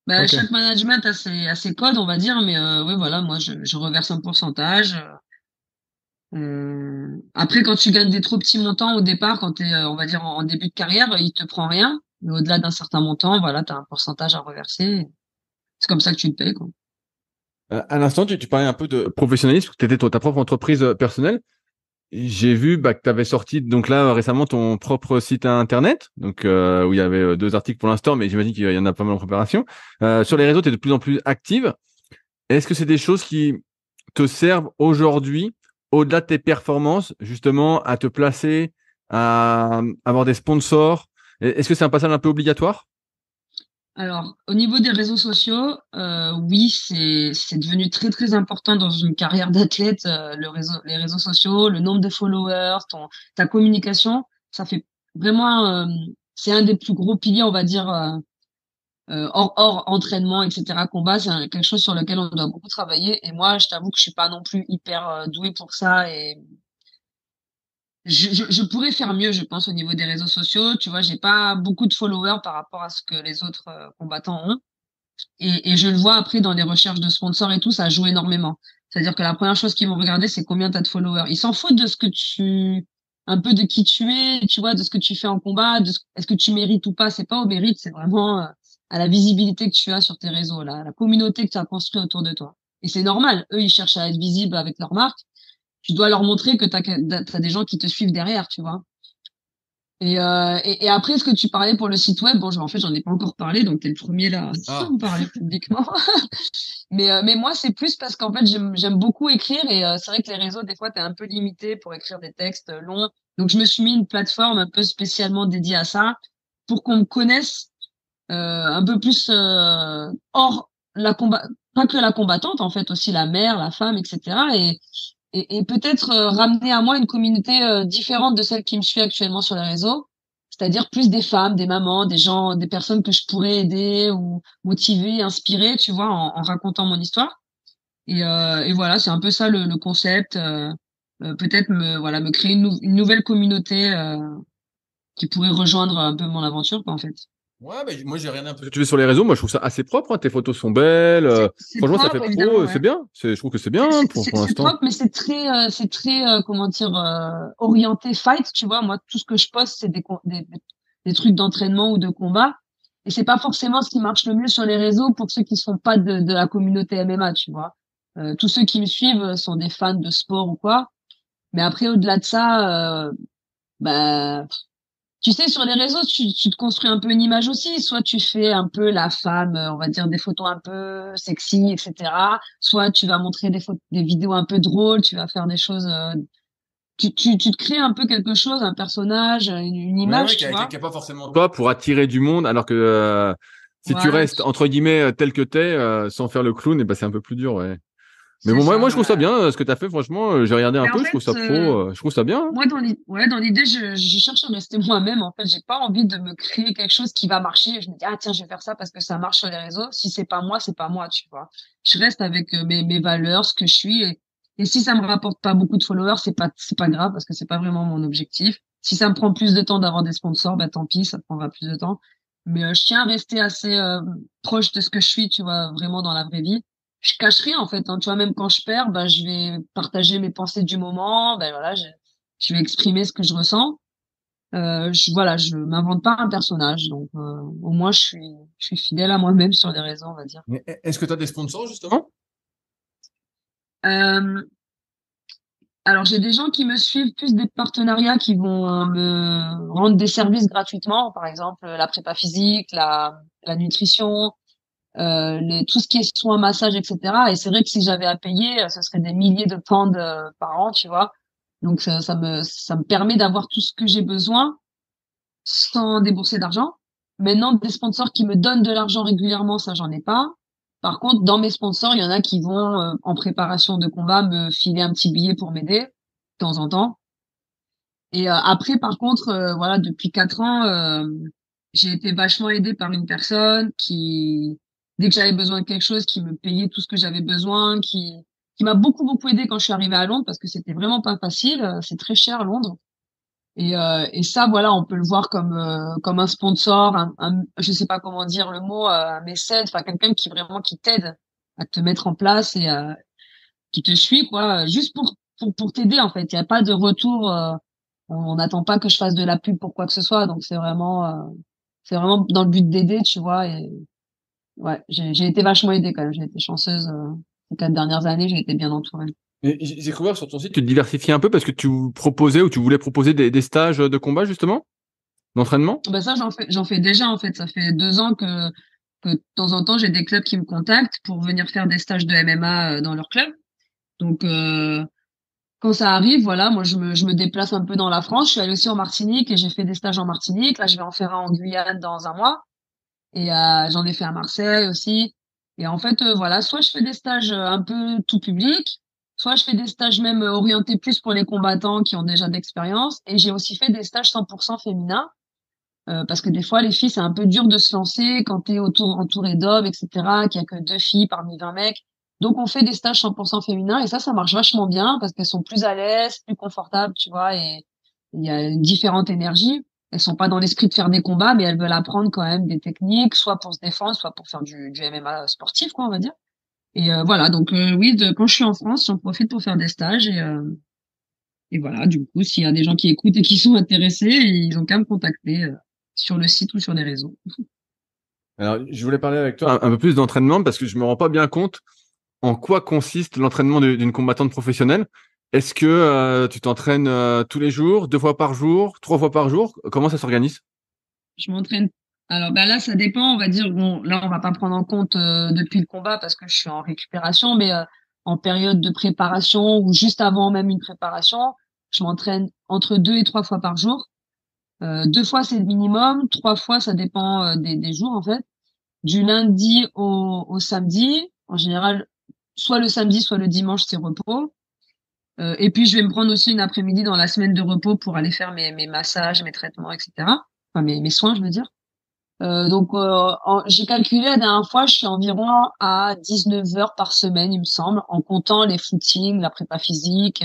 Bah, Ok. chaque management a ses codes, on va dire, mais ouais, voilà, moi, je reverse un pourcentage. Après, quand tu gagnes des trop petits montants au départ, quand t'es, on va dire, en début de carrière, il te prend rien. Mais au-delà d'un certain montant, voilà, t'as un pourcentage à reverser. C'est comme ça que tu le payes, quoi. À l'instant, tu parlais un peu de professionnalisme, tu étais ta propre entreprise personnelle. J'ai vu bah, que tu avais sorti donc là récemment ton propre site internet, donc où il y avait 2 articles pour l'instant, mais j'imagine qu'il y en a pas mal en préparation. Sur les réseaux, tu es de plus en plus active. Est-ce que c'est des choses qui te servent aujourd'hui, au-delà de tes performances, justement, à te placer, à avoir des sponsors? Est-ce que c'est un passage un peu obligatoire? Alors, au niveau des réseaux sociaux, oui, c'est devenu très très important dans une carrière d'athlète. Les réseaux sociaux, le nombre de followers, ta communication, ça fait vraiment, c'est un des plus gros piliers, on va dire, hors entraînement, etc., combat, c'est quelque chose sur lequel on doit beaucoup travailler. Et moi, je t'avoue que je suis pas non plus hyper douée pour ça. Et je pourrais faire mieux, je pense, au niveau des réseaux sociaux. Tu vois, j'ai pas beaucoup de followers par rapport à ce que les autres combattants ont. Et je le vois après dans les recherches de sponsors et tout, ça joue énormément. C'est-à-dire que la première chose qu'ils vont regarder, c'est combien t'as de followers. Ils s'en foutent de ce que un peu de qui tu es, tu vois, de ce que tu fais en combat, est-ce que tu mérites ou pas. C'est pas au mérite, c'est vraiment à la visibilité que tu as sur tes réseaux, là, la communauté que tu as construit autour de toi. Et c'est normal. Eux, ils cherchent à être visibles avec leur marque. Tu dois leur montrer que t'as des gens qui te suivent derrière, tu vois. Et après, ce que tu parlais pour le site web, bon, en fait, j'en ai pas encore parlé, donc t'es le premier là à Ah. me parler publiquement. Mais moi, c'est plus parce qu'en fait, j'aime beaucoup écrire et c'est vrai que les réseaux, des fois, t'es un peu limité pour écrire des textes longs. Donc, je me suis mis une plateforme un peu spécialement dédiée à ça pour qu'on me connaisse un peu plus hors la combat, pas que la combattante, en fait, aussi la mère, la femme, etc. Et peut-être ramener à moi une communauté différente de celle qui me suit actuellement sur les réseaux, c'est-à-dire plus des femmes, des mamans, des gens, des personnes que je pourrais aider ou motiver, inspirer, tu vois, en racontant mon histoire. Et voilà, c'est un peu ça le concept. Peut-être me créer une nouvelle communauté qui pourrait rejoindre un peu mon aventure, quoi, en fait. Ouais, mais moi j'ai regardé un peu ce que tu fais sur les réseaux. Moi je trouve ça assez propre, hein. Tes photos sont belles. C'est Franchement, ça fait propre, évidemment, pro. ouais. C'est bien. Je trouve que c'est bien pour C'est l'instant. propre, mais c'est très, comment dire, orienté fight, tu vois. Moi, tout ce que je poste, c'est des trucs d'entraînement ou de combat. Et c'est pas forcément ce qui marche le mieux sur les réseaux pour ceux qui sont pas de la communauté MMA, tu vois. Tous ceux qui me suivent sont des fans de sport ou quoi. Mais après, au-delà de ça, bah, tu sais, sur les réseaux, tu te construis un peu une image aussi. Soit tu fais un peu la femme, on va dire des photos un peu sexy, etc. Soit tu vas montrer des vidéos un peu drôles, tu vas faire des choses. Tu te crées un peu quelque chose, un personnage, une Ouais, ouais, image, tu vois. qui a pas forcément toi pour attirer du monde, alors que si tu Voilà, restes entre guillemets tel que t'es, sans faire le clown, et ben c'est un peu plus dur, ouais. Mais c'est bon, moi ça. je trouve ça bien ce que t'as fait. Franchement, j'ai regardé un Mais en peu, je trouve fait, ça pro, je trouve ça bien, hein. moi, dans l'idée, je cherche à rester moi-même. En fait, j'ai pas envie de me créer quelque chose qui va marcher. Je me dis, ah, tiens, je vais faire ça parce que ça marche sur les réseaux. Si c'est pas moi, c'est pas moi, tu vois. Je reste avec mes valeurs, ce que je suis. Et si ça me rapporte pas beaucoup de followers, c'est pas grave parce que c'est pas vraiment mon objectif. Si ça me prend plus de temps d'avoir des sponsors, bah, tant pis, ça prendra plus de temps. Mais je tiens à rester assez proche de ce que je suis, tu vois, vraiment dans la vraie vie. Je cache rien en fait, hein. Tu vois, même quand je perds, bah, je vais partager mes pensées du moment. Ben voilà, je vais exprimer ce que je ressens. Voilà, je m'invente pas un personnage, donc au moins je suis fidèle à moi-même sur les réseaux, on va dire. Mais est-ce que tu as des sponsors justement? Euh, alors j'ai des gens qui me suivent, plus des partenariats qui vont me rendre des services gratuitement, par exemple la prépa physique, la nutrition, tout ce qui est soins, massage, etc. Et c'est vrai que si j'avais à payer, ce serait des milliers de pounds par an, tu vois. Donc ça me permet d'avoir tout ce que j'ai besoin sans débourser d'argent. Maintenant, des sponsors qui me donnent de l'argent régulièrement, ça j'en ai pas. Par contre, dans mes sponsors, il y en a qui vont en préparation de combat me filer un petit billet pour m'aider de temps en temps. Et après, par contre, voilà, depuis 4 ans, j'ai été vachement aidée par une personne qui, dès que j'avais besoin de quelque chose, qui me payait tout ce que j'avais besoin, qui m'a beaucoup aidée quand je suis arrivée à Londres parce que c'était vraiment pas facile. C'est très cher Londres. Et ça, voilà, on peut le voir comme un sponsor, je sais pas comment dire le mot, un mécène, enfin quelqu'un qui vraiment qui t'aide à te mettre en place et qui te suit, quoi, juste pour t'aider en fait. Il y a pas de retour. On n'attend pas que je fasse de la pub pour quoi que ce soit, donc c'est vraiment dans le but d'aider, tu vois. Et ouais, j'ai été vachement aidée quand même. J'ai été chanceuse. Les 4 dernières années, j'ai été bien entourée. Et j'ai cru voir sur ton site, tu te diversifiais un peu parce que tu proposais ou tu voulais proposer des stages de combat justement, d'entraînement. Ben ça, j'en fais déjà en fait. Ça fait 2 ans que de temps en temps, j'ai des clubs qui me contactent pour venir faire des stages de MMA dans leur club. Donc quand ça arrive, voilà, moi je me déplace un peu dans la France. Je suis allée aussi en Martinique et j'ai fait des stages en Martinique. Là, je vais en faire un en Guyane dans un mois. Et j'en ai fait à Marseille aussi. Et en fait, voilà, soit je fais des stages un peu tout public, soit je fais des stages même orientés plus pour les combattants qui ont déjà d'expérience. Et j'ai aussi fait des stages 100% féminins Parce que des fois, les filles, c'est un peu dur de se lancer quand t'es entouré d'hommes, etc., qu'il y a que 2 filles parmi 20 mecs. Donc, on fait des stages 100% féminins et ça marche vachement bien parce qu'elles sont plus à l'aise, plus confortables, tu vois, et il y a une différente énergie. Elles sont pas dans l'esprit de faire des combats, mais elles veulent apprendre quand même des techniques, soit pour se défendre, soit pour faire du MMA sportif, quoi, on va dire. Et voilà, donc oui, quand je suis en France, j'en profite pour faire des stages et voilà, du coup, s'il y a des gens qui écoutent et qui sont intéressés, ils ont qu'à me contacter sur le site ou sur les réseaux. Alors, je voulais parler avec toi un peu plus d'entraînement parce que je me rends pas bien compte en quoi consiste l'entraînement d'une combattante professionnelle. Est-ce que tu t'entraînes tous les jours, 2 fois par jour, 3 fois par jour? Comment ça s'organise? Je m'entraîne. Alors bah là, ça dépend. On va dire bon, là, on va pas prendre en compte depuis le combat parce que je suis en récupération, mais en période de préparation ou juste avant même une préparation, je m'entraîne entre 2 et 3 fois par jour. 2 fois c'est le minimum, 3 fois ça dépend des jours en fait. Du lundi au samedi, en général, soit le samedi, soit le dimanche, c'est repos. Et puis je vais me prendre aussi une après-midi dans la semaine de repos pour aller faire mes massages, mes traitements, etc. Enfin mes soins, je veux dire. Donc j'ai calculé la dernière fois, je suis environ à 19 heures par semaine, il me semble, en comptant les footings, la prépa physique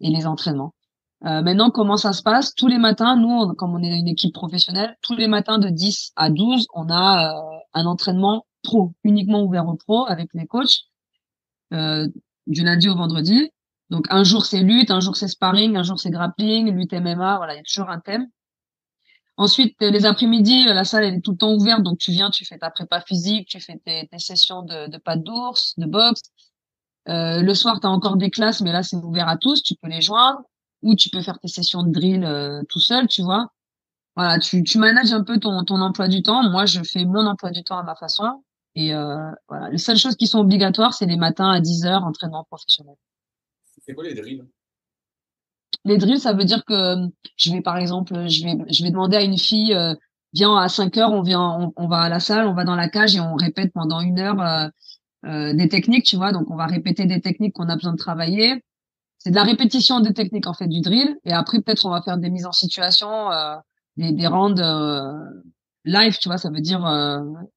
et les entraînements. Maintenant, comment ça se passe? Tous les matins, nous, comme on est une équipe professionnelle, tous les matins de 10 à 12, on a un entraînement pro, uniquement ouvert aux pros avec les coachs, euh, du lundi au vendredi. Donc un jour c'est lutte, un jour c'est sparring, un jour c'est grappling, lutte MMA, voilà, il y a toujours un thème. Ensuite, les après-midi, la salle elle est tout le temps ouverte, donc tu viens, tu fais ta prépa physique, tu fais tes sessions de pas d'ours, de boxe. Le soir, tu as encore des classes, mais là c'est ouvert à tous, tu peux les joindre, ou tu peux faire tes sessions de drill tout seul, tu vois. Voilà, tu manages un peu ton emploi du temps. Moi, je fais mon emploi du temps à ma façon. Et voilà, les seules choses qui sont obligatoires, c'est les matins à 10 heures, entraînement professionnel. C'est quoi les drills? Les drills, ça veut dire que je vais, par exemple, je vais demander à une fille, viens à 5 heures, on va à la salle, on va dans la cage et on répète pendant 1 heure des techniques, tu vois. Donc, on va répéter des techniques qu'on a besoin de travailler. C'est de la répétition des techniques, en fait, du drill. Et après, peut-être, on va faire des mises en situation, des rounds live, tu vois. Ça veut dire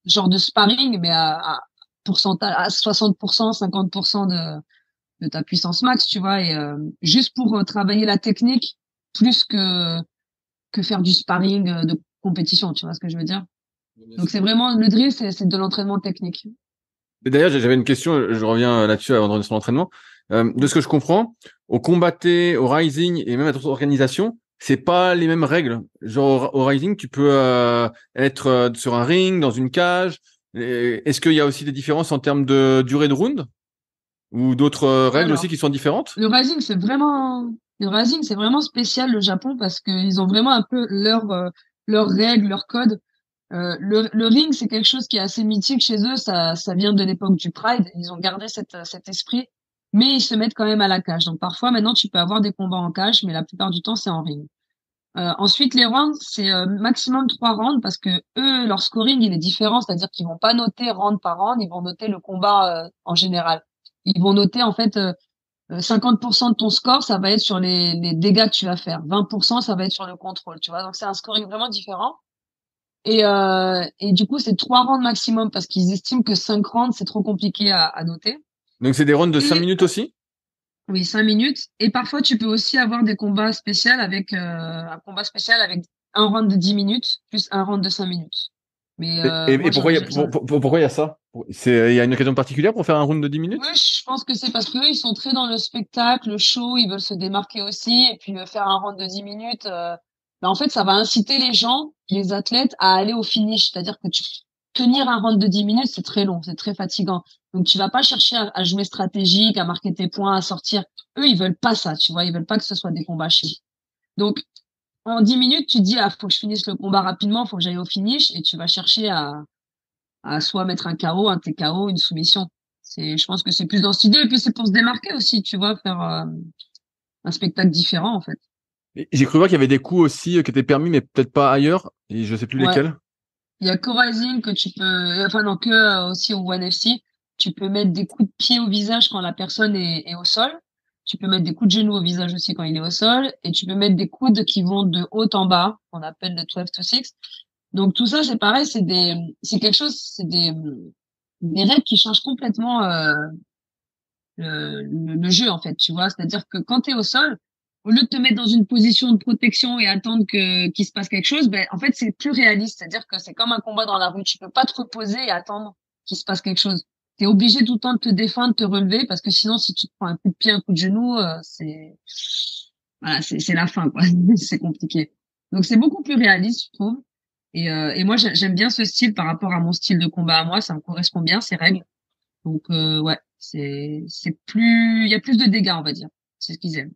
genre de sparring, mais à pourcentage, à 60%, 50% de ta puissance max, tu vois, et juste pour travailler la technique plus que faire du sparring de compétition, tu vois ce que je veux dire. Donc c'est vraiment le drill, c'est de l'entraînement technique. Mais d'ailleurs, j'avais une question, je reviens là-dessus avant de revenir sur l'entraînement. De ce que je comprends, au Combatté, au Rising et même à d'autres organisations, c'est pas les mêmes règles. Genre au Rising, tu peux être sur un ring, dans une cage. Est-ce qu'il y a aussi des différences en termes de durée de round ou d'autres règles aussi Alors, qui sont différentes? le rising c'est vraiment spécial le Japon parce qu'ils ont vraiment un peu leurs règles, leurs codes. Le ring, c'est quelque chose qui est assez mythique chez eux. Ça vient de l'époque du Pride. Ils ont gardé cet esprit, mais ils se mettent quand même à la cage. Donc parfois, maintenant, tu peux avoir des combats en cage, mais la plupart du temps, c'est en ring. Ensuite, les rounds, c'est maximum 3 rounds parce que eux, leur scoring, il est différent. C'est-à-dire qu'ils vont pas noter round par round, ils vont noter le combat en général. Ils vont noter en fait 50% de ton score, ça va être sur les dégâts que tu vas faire. 20%, ça va être sur le contrôle. Tu vois, donc c'est un scoring vraiment différent. Et du coup, c'est 3 rounds maximum parce qu'ils estiment que 5 rounds, c'est trop compliqué à noter. Donc c'est des rounds de 5 Et minutes aussi? oui, 5 minutes. Et parfois, tu peux aussi avoir des combats spéciaux avec un combat spécial avec un round de 10 minutes plus un round de 5 minutes. Mais Et moi, pourquoi pourquoi il y a ça? Il y a une occasion particulière pour faire un round de 10 oui, minutes? je pense que c'est parce qu'eux, ils sont très dans le spectacle, le show, ils veulent se démarquer aussi. Et puis faire un round de 10 minutes, en fait, ça va inciter les gens, les athlètes, à aller au finish. C'est-à-dire que tenir un round de 10 minutes, c'est très long, c'est très fatigant. Donc, tu vas pas chercher à jouer stratégique, à marquer tes points, à sortir. Eux, ils veulent pas ça, tu vois. Ils veulent pas que ce soit des combats chill. Donc, en 10 minutes, tu dis, ah, faut que je finisse le combat rapidement, faut que j'aille au finish, et tu vas chercher à soit mettre un KO, un TKO, une soumission. Je pense que c'est plus dans cette idée, et puis c'est pour se démarquer aussi, tu vois, faire un spectacle différent, en fait. Et j'ai cru voir qu'il y avait des coups aussi qui étaient permis, mais peut-être pas ailleurs. Et je sais plus Ouais. lesquels. Il y a que Rising que tu peux, enfin non, que aussi au ONE FC, tu peux mettre des coups de pied au visage quand la personne est au sol. Tu peux mettre des coups de genoux au visage aussi quand il est au sol. Et tu peux mettre des coudes qui vont de haut en bas, qu'on appelle le 12 to 6. Donc tout ça, c'est pareil, c'est quelque chose, c'est des règles qui changent complètement le jeu en fait, tu vois. C'est-à-dire que quand tu es au sol, au lieu de te mettre dans une position de protection et attendre qu'il se passe quelque chose, ben en fait c'est plus réaliste. C'est-à-dire que c'est comme un combat dans la rue. Tu peux pas te reposer et attendre qu'il se passe quelque chose. T'es obligé tout le temps de te défendre, de te relever, parce que sinon si tu te prends un coup de pied, un coup de genou, c'est voilà, c'est la fin quoi. C'est compliqué. Donc c'est beaucoup plus réaliste, je trouve. Et moi j'aime bien ce style par rapport à mon style de combat à moi, ça me correspond bien ces règles. Donc ouais, c'est plus, il y a plus de dégâts, on va dire. C'est ce qu'ils aiment.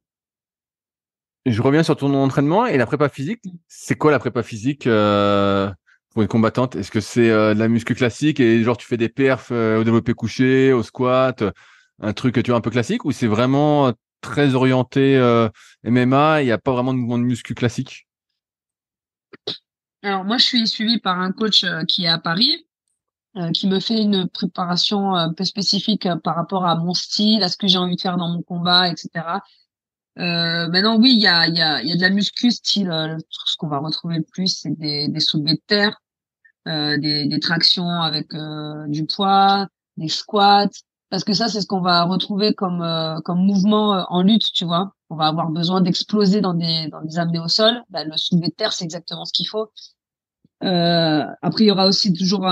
Je reviens sur ton entraînement et la prépa physique. C'est quoi la prépa physique pour une combattante? Est-ce que c'est de la muscu classique et genre tu fais des perfs au développé couché, au squat, un truc tu vois un peu classique, ou c'est vraiment très orienté MMA, il n'y a pas vraiment de mouvement de muscu classique? Alors moi, je suis suivie par un coach qui est à Paris, qui me fait une préparation un peu spécifique par rapport à mon style, à ce que j'ai envie de faire dans mon combat, etc. Maintenant, oui, il y a de la muscu style, ce qu'on va retrouver le plus, c'est des soulevés de terre, des tractions avec du poids, des squats, parce que ça, c'est ce qu'on va retrouver comme mouvement en lutte, tu vois. On va avoir besoin d'exploser dans des amenés au sol. Ben, le soulevé de terre, c'est exactement ce qu'il faut. Après, il y aura aussi toujours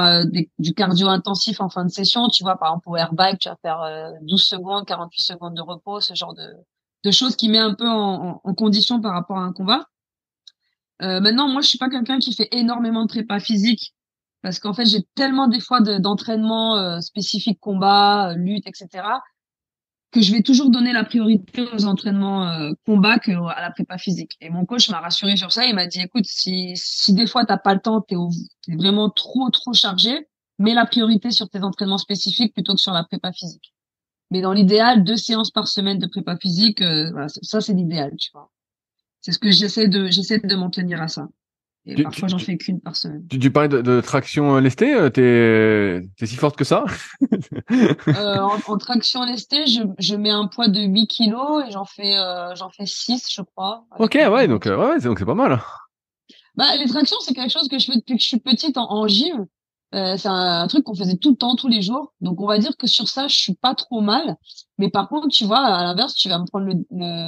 du cardio intensif en fin de session. Tu vois, par exemple, au airbike, tu vas faire 12 secondes, 48 secondes de repos, ce genre de choses qui met un peu en condition par rapport à un combat. Maintenant, moi, je suis pas quelqu'un qui fait énormément de prépa physique parce qu'en fait, j'ai tellement des fois d'entraînement spécifique combat, lutte, etc., que je vais toujours donner la priorité aux entraînements combat que à la prépa physique. Et mon coach m'a rassuré sur ça. Il m'a dit, écoute, si des fois t'as pas le temps, t'es vraiment trop chargé, mets la priorité sur tes entraînements spécifiques plutôt que sur la prépa physique. Mais dans l'idéal, 2 séances par semaine de prépa physique, voilà, ça c'est l'idéal, tu vois. C'est ce que j'essaie de m'en tenir à ça. Et Tu, tu, parfois, j'en tu, fais qu'une par semaine. tu parlais de traction lestée, t'es si forte que ça? En traction lestée, je mets un poids de 8 kilos et j'en fais 6, je crois, Ok, avec un peu ouais, de donc motivation. ouais, donc c'est pas mal. Bah, les tractions, c'est quelque chose que je fais depuis que je suis petite en gym. C'est un truc qu'on faisait tout le temps, tous les jours. Donc, on va dire que sur ça, je suis pas trop mal. Mais par contre, tu vois, à l'inverse, tu vas me prendre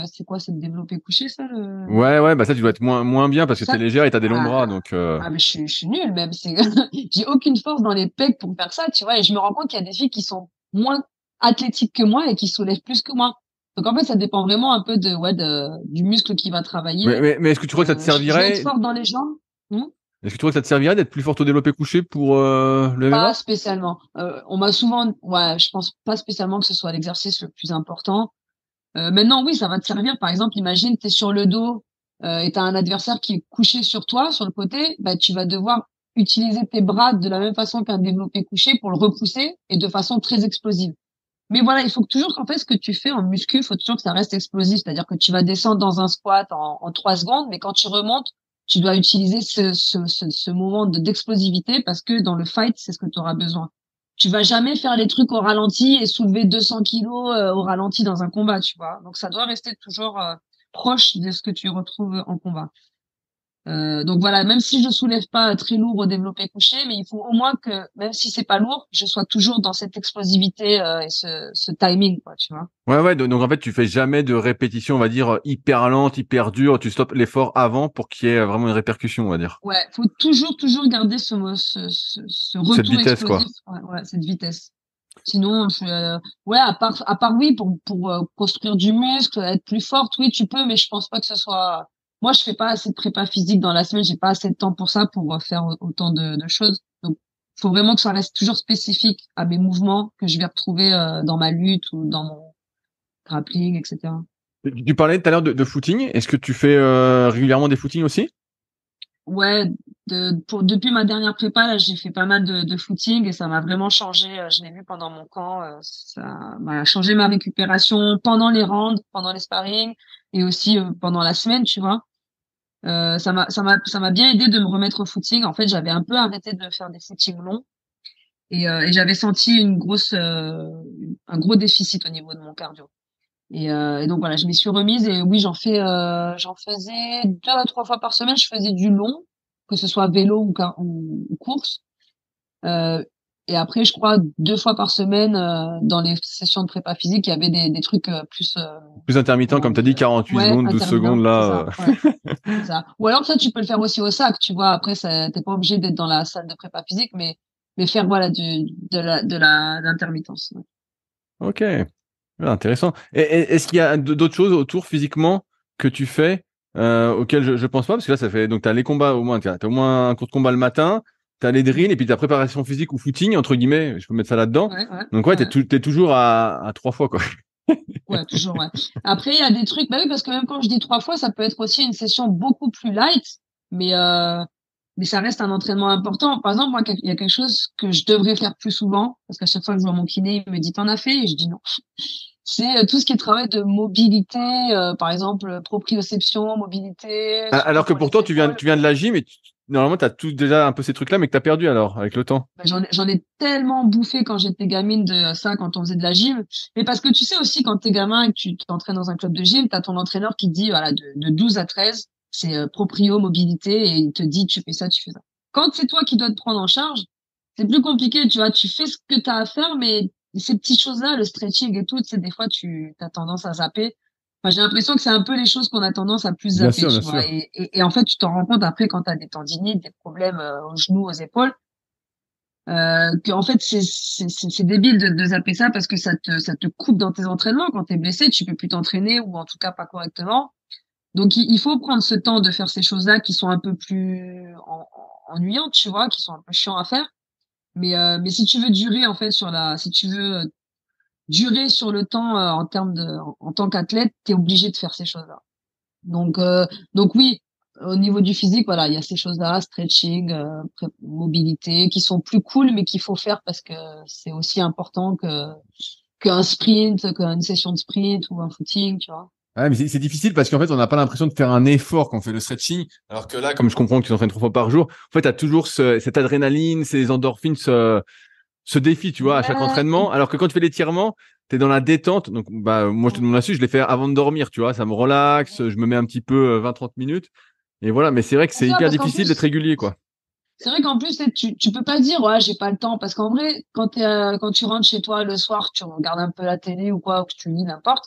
c'est quoi, c'est le développé couché, ça, Ouais, bah ça tu dois être moins bien parce que t'es ça? légère et t'as des longs bras, Ah, donc mais je suis nulle, même. J'ai aucune force dans les pecs pour faire ça, tu vois. Et je me rends compte qu'il y a des filles qui sont moins athlétiques que moi et qui soulèvent plus que moi. Donc, en fait, ça dépend vraiment un peu du muscle qui va travailler. mais est-ce que tu crois que ça te Je vais être servirait? forte dans les jambes. Hmm. Est-ce que tu crois que ça te servirait d'être plus forte au développé couché pour le Pas MMA? spécialement. On m'a souvent, ouais, je pense pas spécialement que ce soit l'exercice le plus important. Maintenant, oui, ça va te servir. Par exemple, imagine, tu es sur le dos et tu as un adversaire qui est couché sur toi, sur le côté, bah, tu vas devoir utiliser tes bras de la même façon qu'un développé couché pour le repousser et de façon très explosive. Mais voilà, il faut que toujours qu'en fait, ce que tu fais en muscu, il faut toujours que ça reste explosif. C'est-à-dire que tu vas descendre dans un squat en 3 secondes, mais quand tu remontes, tu dois utiliser ce moment d'explosivité parce que dans le fight, c'est ce que tu auras besoin. Tu vas jamais faire les trucs au ralenti et soulever 200 kilos au ralenti dans un combat, tu vois. Donc ça doit rester toujours proche de ce que tu retrouves en combat. Donc voilà, même si je soulève pas très lourd au développé couché, mais il faut au moins que, même si c'est pas lourd, je sois toujours dans cette explosivité et ce timing, quoi, tu vois. Ouais, donc en fait tu fais jamais de répétition, on va dire hyper lente, hyper dure, tu stoppes l'effort avant pour qu'il y ait vraiment une répercussion, on va dire. Ouais, faut toujours garder ce Cette retour vitesse explosif, quoi. ouais, cette vitesse. Sinon, ouais, à part oui, pour construire du muscle, être plus forte, oui, tu peux, mais je pense pas que ce soit. Moi, je fais pas assez de prépa physique dans la semaine, j'ai pas assez de temps pour ça, pour faire autant de choses. Donc, faut vraiment que ça reste toujours spécifique à mes mouvements que je vais retrouver dans ma lutte ou dans mon grappling, etc. Tu parlais tout à l'heure de footing. Est-ce que tu fais régulièrement des footings aussi? Ouais, depuis ma dernière prépa, là, j'ai fait pas mal de footing et ça m'a vraiment changé. Je l'ai vu pendant mon camp, ça m'a changé ma récupération pendant les rounds, pendant les sparring et aussi pendant la semaine, tu vois. Ça m'a bien aidé de me remettre au footing. En fait, j'avais un peu arrêté de faire des footings longs et j'avais senti un gros déficit au niveau de mon cardio. Et donc voilà, je m'y suis remise et oui, j'en faisais 2 à 3 fois par semaine. Je faisais du long, que ce soit vélo ou course. Euh, et après, je crois 2 fois par semaine, dans les sessions de prépa physique, il y avait des trucs plus, Plus intermittent, comment comme on tu as dit, dit, 48 ouais, secondes, 12 intermittent, secondes, c'est là. ça, ouais, c'est ça. Ou alors ça, tu peux le faire aussi au sac, tu vois. Après, t'es pas obligé d'être dans la salle de prépa physique, mais faire voilà l'intermittence. Ouais. Ok, ouais, intéressant. Et est-ce qu'il y a d'autres choses autour physiquement que tu fais auxquelles je pense pas? Parce que là, ça fait donc t'as les combats au moins, t'as au moins un cours de combat le matin, t'as les drills et puis ta préparation physique ou footing entre guillemets, je peux mettre ça là-dedans. Ouais, ouais, Donc ouais, ouais. t'es toujours à 3 fois quoi. Ouais, toujours, ouais. Après, il y a des trucs, bah oui, parce que même quand je dis 3 fois, ça peut être aussi une session beaucoup plus light, mais, euh, mais ça reste un entraînement important. Par exemple, moi, il y a quelque chose que je devrais faire plus souvent, parce qu'à chaque fois que je vois mon kiné, il me dit, t'en as fait? Et je dis non. C'est tout ce qui est travail de mobilité, par exemple, proprioception, mobilité, surtout Alors que pour les pourtant, épaules. tu viens de la gym et normalement, t'as tout déjà un peu ces trucs-là, mais que t'as perdu alors avec le temps. Bah, j'en ai tellement bouffé quand j'étais gamine de ça, quand on faisait de la gym. Mais parce que tu sais aussi, quand t'es gamin et que tu t'entraînes dans un club de gym, t'as ton entraîneur qui te dit, voilà, de 12 à 13, c'est proprio, mobilité, et il te dit, tu fais ça, tu fais ça. Quand c'est toi qui dois te prendre en charge, c'est plus compliqué, tu vois, tu fais ce que t'as à faire, mais ces petites choses-là, le stretching et tout, tu sais, des fois, tu as tendance à zapper. Enfin, j'ai l'impression que c'est un peu les choses qu'on a tendance à plus zapper, Bien tu vois. sûr. Et en fait, tu t'en rends compte après quand t'as des tendinites, des problèmes aux genoux, aux épaules, que en fait c'est débile de zapper ça parce que ça te coupe dans tes entraînements. Quand t'es blessé, tu peux plus t'entraîner ou en tout cas pas correctement. Donc il faut prendre ce temps de faire ces choses-là qui sont un peu plus ennuyantes, tu vois, qui sont un peu chiants à faire. Mais si tu veux durer en fait si tu veux durer sur le temps, en termes en tant qu'athlète, t'es obligé de faire ces choses-là. Donc, euh, donc oui, au niveau du physique, voilà, il y a ces choses-là, stretching, mobilité, qui sont plus cool, mais qu'il faut faire parce que c'est aussi important qu'un sprint, qu'une session de sprint ou un footing, tu vois. Ouais, mais c'est difficile parce qu'en fait, on n'a pas l'impression de faire un effort quand on fait le stretching. Alors que là, comme je comprends que tu t'entraînes 3 fois par jour, en fait, tu as toujours cette adrénaline, ces endorphines, ce défi, tu vois, à chaque Ouais, entraînement. Alors que quand tu fais l'étirement, tu es dans la détente. Donc, bah, moi, je te demande là-dessus, je l'ai fait avant de dormir, tu vois. Ça me relaxe, je me mets un petit peu 20-30 minutes. Et voilà, mais c'est vrai que c'est c'est ça, hyper parce qu'en difficile d'être plus, régulier, quoi. c'est vrai qu'en plus, tu peux pas dire, ouais, j'ai pas le temps, parce qu'en vrai, quand tu rentres chez toi le soir, tu regardes un peu la télé ou quoi, ou que tu lis n'importe,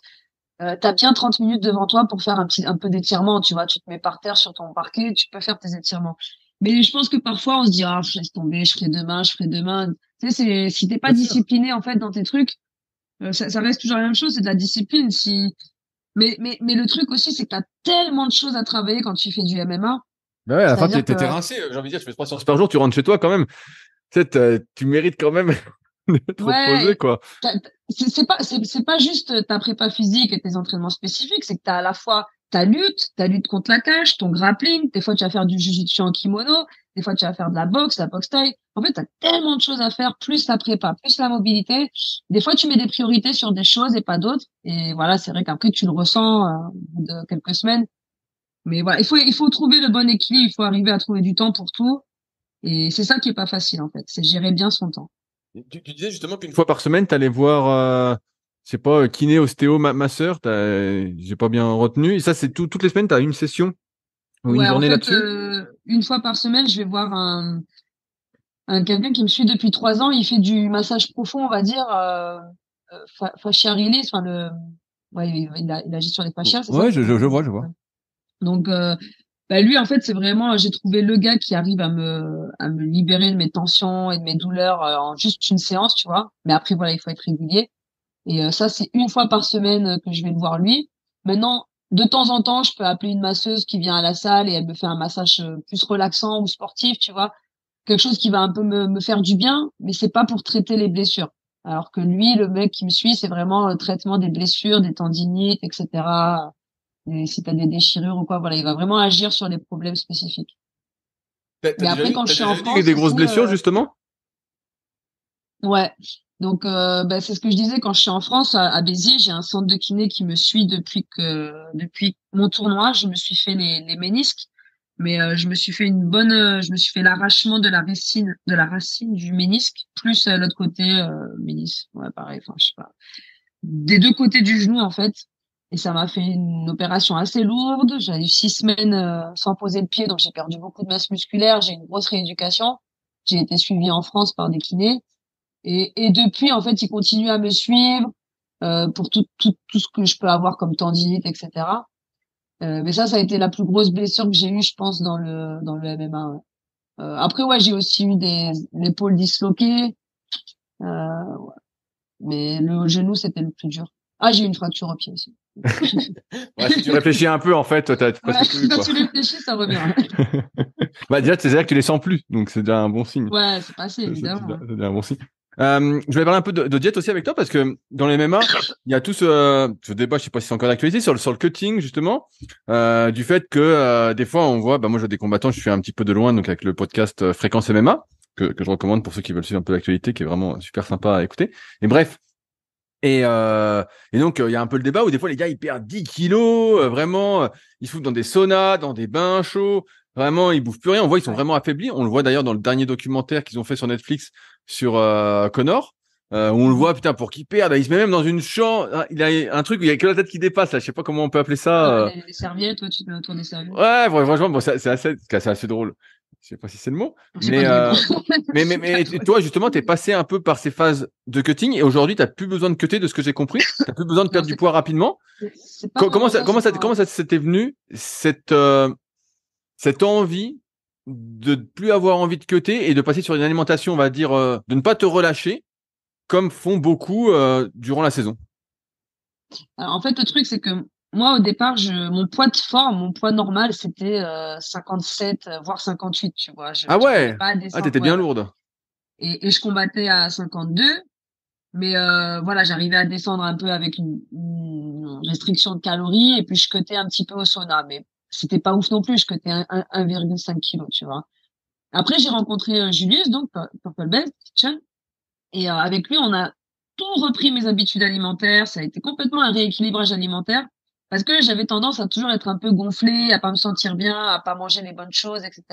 t'as bien 30 minutes devant toi pour faire un peu d'étirement, tu vois, tu te mets par terre sur ton parquet, tu peux faire tes étirements. Mais je pense que parfois on se dit, ah, je laisse tomber, je ferai demain. Tu sais, si t'es pas Bien sûr. discipliné, en fait, dans tes trucs, ça reste toujours la même chose, c'est de la discipline. Mais le truc aussi, c'est que t'as tellement de choses à travailler quand tu fais du MMA. Bah ouais, à la fin, C'est-à-dire que, t'es rincé. J'ai envie de dire, tu fais 3 séances par jour, tu rentres chez toi quand même. Tu sais, tu mérites quand même de te reposer, ouais, quoi. c'est pas juste ta prépa physique et tes entraînements spécifiques, c'est que t'as à la fois ta lutte contre la cage, ton grappling, des fois tu vas faire du jiu-jitsu en kimono, des fois tu vas faire de la boxe thaï. En fait, t'as tellement de choses à faire, plus la prépa, plus la mobilité. Des fois, tu mets des priorités sur des choses et pas d'autres. Et voilà, c'est vrai qu'après, tu le ressens, au bout de quelques semaines. Mais voilà, il faut trouver le bon équilibre, il faut arriver à trouver du temps pour tout. Et c'est ça qui est pas facile, en fait, c'est gérer bien son temps. Tu disais justement qu'une fois par semaine, tu allais voir, je sais pas, kiné, ostéo, masseur. J'ai pas bien retenu. Et ça, c'est toutes les semaines, tu as une session ou une Ouais, en journée fait, là-dessus? une fois par semaine, je vais voir un quelqu'un qui me suit depuis 3 ans. Il fait du massage profond, on va dire, fascia release, enfin ouais, il agit sur les fascias, c'est ça? Ouais, je vois, je vois. Ouais. Donc, bah lui, en fait, c'est vraiment, j'ai trouvé le gars qui arrive à me libérer de mes tensions et de mes douleurs, en juste une séance, tu vois. Mais après, voilà, il faut être régulier. Et ça, c'est une fois par semaine, que je vais le voir lui. Maintenant, de temps en temps, je peux appeler une masseuse qui vient à la salle et elle me fait un massage, plus relaxant ou sportif, tu vois. Quelque chose qui va un peu me faire du bien, mais c'est pas pour traiter les blessures. Alors que lui, le mec qui me suit, c'est vraiment le traitement des blessures, des tendinites, etc. Et si t'as des déchirures ou quoi, voilà, il va vraiment agir sur les problèmes spécifiques. Mais après, quand je T'as suis déjà en eu France des grosses aussi, blessures, justement? ouais. Donc, bah, c'est ce que je disais quand je suis en France, à Béziers, j'ai un centre de kiné qui me suit depuis mon tournoi. Je me suis fait les ménisques, mais je me suis fait l'arrachement de la racine du ménisque, plus l'autre côté, ménisque. Ouais, pareil. Enfin, je sais pas. Des deux côtés du genou, en fait. Et ça m'a fait une opération assez lourde. J'ai eu 6 semaines sans poser le pied, donc j'ai perdu beaucoup de masse musculaire. J'ai une grosse rééducation. J'ai été suivie en France par des kinés. Et depuis, en fait, ils continuent à me suivre pour tout ce que je peux avoir comme tendinite, etc. Mais ça a été la plus grosse blessure que j'ai eue, je pense, dans le MMA. Ouais. Après, ouais, j'ai aussi eu l'épaule disloquée, ouais. Mais le genou, c'était le plus dur. Ah, j'ai eu une fracture au pied aussi. Ouais, si tu réfléchis un peu, en fait, t'as Ouais, presque tout eu, quand quoi. tu réfléchis, ça revient. Bah, déjà, c'est-à-dire que tu les sens plus, donc c'est déjà un bon signe. Ouais, c'est passé, C'est évidemment. déjà c'est déjà un bon signe. Je voulais parler un peu de diète aussi avec toi parce que dans les MMA, il y a tout ce débat, je sais pas si c'est encore d'actualité, sur le cutting justement, du fait que des fois on voit, bah moi j'ai des combattants, je suis un petit peu de loin donc avec le podcast Fréquence MMA que je recommande pour ceux qui veulent suivre un peu l'actualité, qui est vraiment super sympa à écouter. Et bref. Et donc il y a un peu le débat où des fois les gars ils perdent 10 kilos, vraiment, ils se foutent dans des saunas, dans des bains chauds, vraiment ils bouffent plus rien. On voit ils sont Ouais. vraiment affaiblis. On le voit d'ailleurs dans le dernier documentaire qu'ils ont fait sur Netflix sur Connor, où on le voit putain pour qu'il perde, il se met même dans une chambre, il a un truc où il y a que la tête qui dépasse là, je sais pas comment on peut appeler ça. Les serviettes, toi, tu te mets autour des serviettes. Ouais, franchement bon c'est assez drôle. Je sais pas si c'est le mot, C'est pas mais drôle, non. mais toi, justement, t'es passé un peu par ces phases de cutting et aujourd'hui, t'as plus besoin de cutter de ce que j'ai compris. T'as plus besoin de Non, perdre du poids rapidement. c'est pas vraiment ça, c'est Comment ça s'était venu, cette envie de plus avoir envie de cutter et de passer sur une alimentation, on va dire, de ne pas te relâcher comme font beaucoup, durant la saison? Alors, en fait, le truc, c'est que moi, au départ, mon poids de forme, mon poids normal, c'était 57, voire 58, tu vois. Ah J'arrivais ouais! pas à Ah, descendre. t'étais Ouais, bien ouais. lourde. Et je combattais à 52, mais voilà, j'arrivais à descendre un peu avec une restriction de calories, et puis je cutais un petit peu au sauna, mais c'était pas ouf non plus. Je cutais 1,5 kg, tu vois. Après, j'ai rencontré Julius, donc Purple Belt Kitchen, et avec lui, on a tout repris mes habitudes alimentaires. Ça a été complètement un rééquilibrage alimentaire parce que j'avais tendance à toujours être un peu gonflée, à pas me sentir bien, à pas manger les bonnes choses, etc.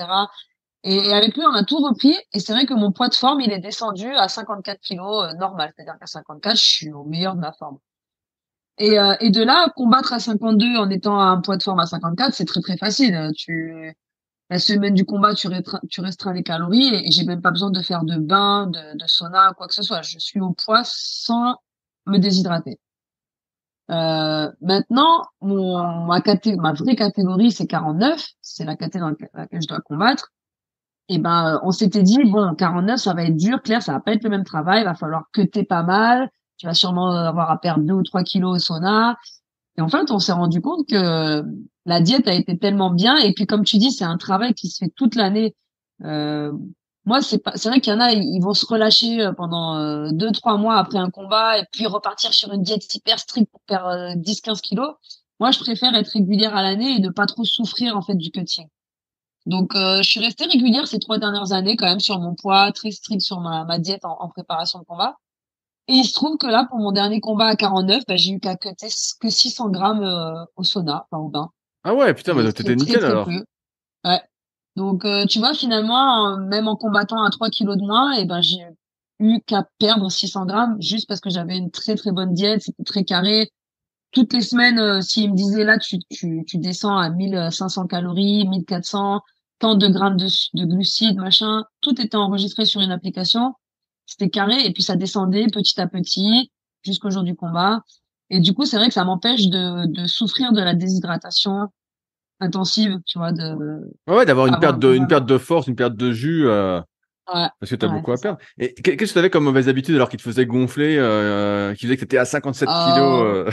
Et avec lui, on a tout repris. Et c'est vrai que mon poids de forme, il est descendu à 54 kilos normal. C'est-à-dire qu'à 54, je suis au meilleur de ma forme. Et de là, combattre à 52 en étant à un poids de forme à 54, c'est très très facile. La semaine du combat, tu restreins les calories et j'ai même pas besoin de faire de bain, de sauna, quoi que ce soit. Je suis au poids sans me déshydrater. Maintenant, ma vraie catégorie, c'est 49. C'est la catégorie dans laquelle je dois combattre. Et ben, on s'était dit, bon, 49, ça va être dur, Claire, ça va pas être le même travail, il va falloir cutter pas mal. Tu vas sûrement avoir à perdre 2 ou 3 kilos au sauna. Et en fait, on s'est rendu compte que la diète a été tellement bien. Et puis, comme tu dis, c'est un travail qui se fait toute l'année. Euh, Moi, c'est vrai qu'il y en a, ils vont se relâcher pendant 2, 3 mois après un combat et puis repartir sur une diète hyper stricte pour perdre 10, 15 kilos. Moi, je préfère être régulière à l'année et ne pas trop souffrir, en fait, du cutting. Donc, je suis restée régulière ces 3 dernières années, quand même, sur mon poids, très strict sur ma diète en préparation de combat. Et il se trouve que là, pour mon dernier combat à 49, bah, j'ai eu qu'à cutter que 600 grammes au sauna, enfin au bain. Ah ouais, putain, Et bah, c'est t'étais très nickel très alors. peu. Ouais. Donc tu vois, finalement, même en combattant à 3 kilos de moins, et ben j'ai eu qu'à perdre 600 grammes juste parce que j'avais une très très bonne diète, c'était très carré. Toutes les semaines, s'il me disait là, tu descends à 1500 calories, 1400, tant de grammes de glucides, machin, tout était enregistré sur une application. C'était carré et puis ça descendait petit à petit jusqu'au jour du combat. Et du coup, c'est vrai que ça m'empêche de souffrir de la déshydratation intensive, tu vois, Ouais, ouais, d'avoir avoir une voilà. perte de force, une perte de jus. Ouais, Parce que t'as ouais, beaucoup c'est à ça. perdre. Et qu'est-ce que t'avais comme mauvaise habitude alors qu'il te faisait gonfler, qui faisait que t'étais à 57 kilos Euh,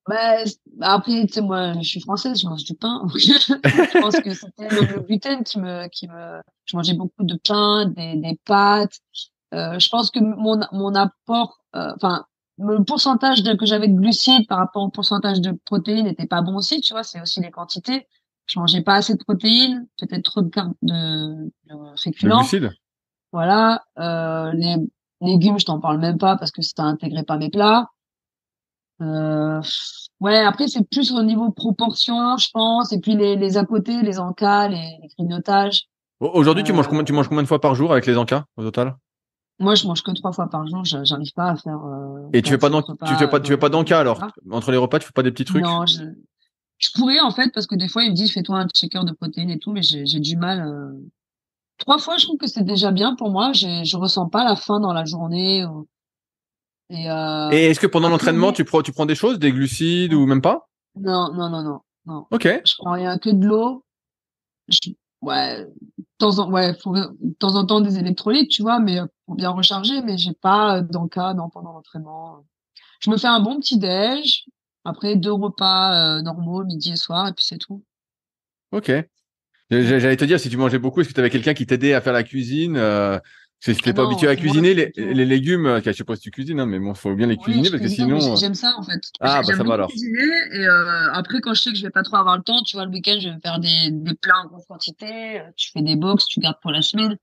Bah, après, tu sais, moi, je suis française, je mange du pain. Je pense que c'était le gluten je mangeais beaucoup de pain, des pâtes. Je pense que mon apport, enfin, le pourcentage que j'avais de glucides par rapport au pourcentage de protéines n'était pas bon aussi, tu vois, c'est aussi les quantités. Je mangeais pas assez de protéines, peut-être trop de de féculents. glucides? Voilà, les légumes, je t'en parle même pas parce que ça intégrait pas mes plats. Euh, ouais, après, c'est plus au niveau proportion, je pense, et puis les à côté, les encas, les grignotages. Aujourd'hui, Euh, tu manges combien de fois par jour avec les encas au total? Moi, je mange que 3 fois par jour. J'arrive pas à faire Et 4-5 repas tu fais pas d'encas alors? voilà. Entre les repas, tu fais pas des petits trucs? Non, je pourrais en fait parce que des fois ils me disent fais-toi un shaker de protéines et tout, mais j'ai du mal. 3 fois, je trouve que c'est déjà bien pour moi. Je ressens pas la faim dans la journée. Et Et est-ce que pendant après l'entraînement, oui, tu prends des choses, des glucides ou même pas? non, non, non, non, non. Ok. Je prends rien que de l'eau. Ouais, ouais, faut de temps en temps des électrolytes, tu vois, mais pour bien recharger. Mais j'ai pas d'encas non pendant l'entraînement. Je me fais un bon petit déj. Après 2 repas normaux, midi et soir, et puis c'est tout. Ok. J'allais te dire, si tu mangeais beaucoup, est-ce que tu avais quelqu'un qui t'aidait à faire la cuisine? Si Ah t'es pas non, habitué à c'est moi, cuisiner, c'est plutôt. les légumes, je sais pas si tu cuisines, hein, mais bon, faut bien les Oui, cuisiner je parce que cuisine, mais sinon. j'aime ça en fait. Ah, bah J'aime ça va beaucoup alors. cuisiner et après quand je sais que je vais pas trop avoir le temps, tu vois, le week-end, je vais me faire des plats en grande quantité. Tu fais des box, tu gardes pour la semaine.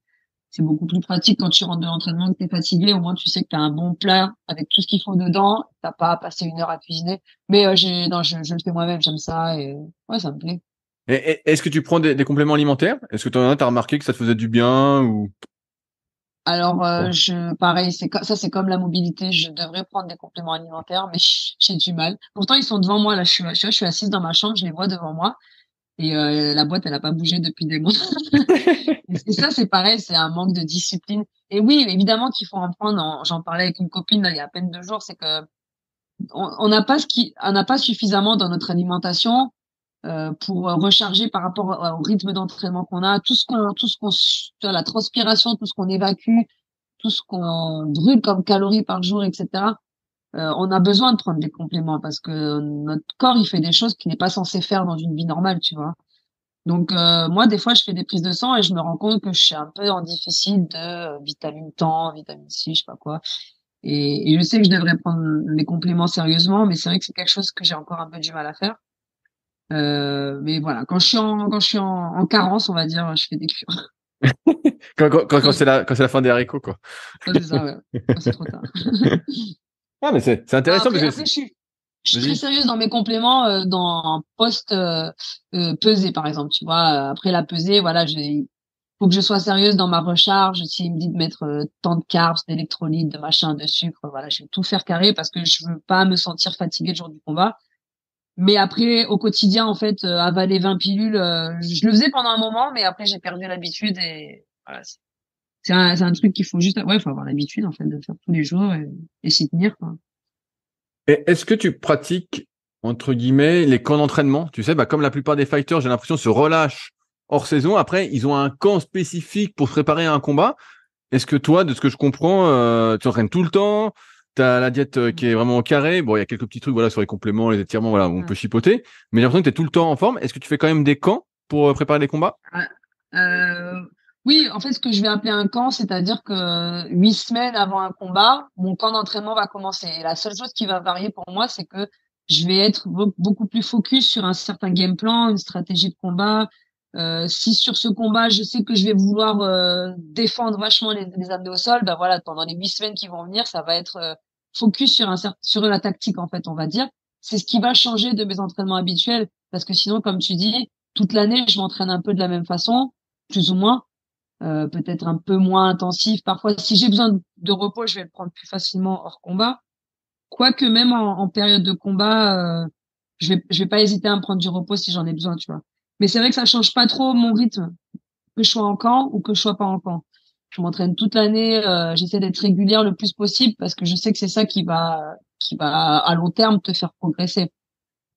C'est beaucoup plus pratique quand tu rentres de l'entraînement que t'es fatigué. Au moins, tu sais que t'as un bon plat avec tout ce qu'il faut dedans. T'as pas à passer 1 heure à cuisiner. Mais non, je le fais moi-même. J'aime ça et ouais, ça me plaît. Est-ce que tu prends des compléments alimentaires? Est-ce que t'as remarqué que ça te faisait du bien ou Alors, pas? pareil, ça, c'est comme la mobilité. Je devrais prendre des compléments alimentaires, mais j'ai du mal. Pourtant, ils sont devant moi. Là, je suis assise dans ma chambre, je les vois devant moi. Et la boîte, elle a pas bougé depuis des mois. Et ça, c'est pareil, c'est un manque de discipline. Et oui, évidemment qu'il faut en prendre. J'en parlais avec une copine là, il y a à peine 2 jours, c'est que on n'a pas suffisamment dans notre alimentation pour recharger par rapport au rythme d'entraînement qu'on a, la transpiration, tout ce qu'on évacue, tout ce qu'on brûle comme calories par jour, etc. On a besoin de prendre des compléments parce que notre corps, il fait des choses qu'il n'est pas censé faire dans une vie normale, tu vois. Donc moi, des fois, je fais des prises de sang et je me rends compte que je suis un peu en déficit de vitamine temps, vitamine C, je sais pas quoi. Et je sais que je devrais prendre mes compléments sérieusement, mais c'est vrai que c'est quelque chose que j'ai encore un peu du mal à faire. Mais voilà, quand je suis en carence, on va dire, je fais des cures. Quand quand c'est la fin des haricots, quoi. Ça, c'est ça, ouais. Quand c'est trop tard. Ah, mais c'est intéressant parce que Après, je suis très vas-y. sérieuse dans mes compléments, dans un post pesée, par exemple. Tu vois, après la pesée, voilà, faut que je sois sérieuse dans ma recharge. S'il me dit de mettre tant de carbs, d'électrolytes, de machin, de sucre, voilà, je vais tout faire carré parce que je veux pas me sentir fatiguée le jour du combat. Mais après, au quotidien, en fait, avaler 20 pilules, je le faisais pendant un moment, mais après, j'ai perdu l'habitude et voilà, c'est un truc qu'il faut juste, ouais, faut avoir l'habitude, en fait, de le faire tous les jours et s'y tenir, quoi. Et est-ce que tu pratiques, entre guillemets, les camps d'entraînement? Tu sais, bah, comme la plupart des fighters, j'ai l'impression, se relâchent hors saison. Après, ils ont un camp spécifique pour se préparer à un combat. Est-ce que toi, de ce que je comprends, tu entraînes tout le temps? Tu as la diète qui est vraiment au carré. Bon, il y a quelques petits trucs voilà, sur les compléments, les étirements, voilà, où on Ouais. peut chipoter. Mais j'ai l'impression que tu es tout le temps en forme. Est-ce que tu fais quand même des camps pour préparer les combats? Ah, Euh, oui, en fait, ce que je vais appeler un camp, c'est-à-dire que 8 semaines avant un combat, mon camp d'entraînement va commencer. Et la seule chose qui va varier pour moi, c'est que je vais être beaucoup plus focus sur un certain game plan, une stratégie de combat. Si sur ce combat, je sais que je vais vouloir défendre vachement les amener au sol, ben voilà, pendant les 8 semaines qui vont venir, ça va être focus sur sur la tactique, en fait, on va dire. C'est ce qui va changer de mes entraînements habituels, parce que sinon, comme tu dis, toute l'année, je m'entraîne un peu de la même façon plus ou moins, peut-être un peu moins intensif. Parfois, si j'ai besoin de repos, je vais le prendre plus facilement hors combat. Quoique même en période de combat, je vais pas hésiter à me prendre du repos si j'en ai besoin, tu vois. Mais c'est vrai que ça change pas trop mon rythme, que je sois en camp ou que je sois pas en camp. Je m'entraîne toute l'année, j'essaie d'être régulière le plus possible parce que je sais que c'est ça qui va à long terme te faire progresser.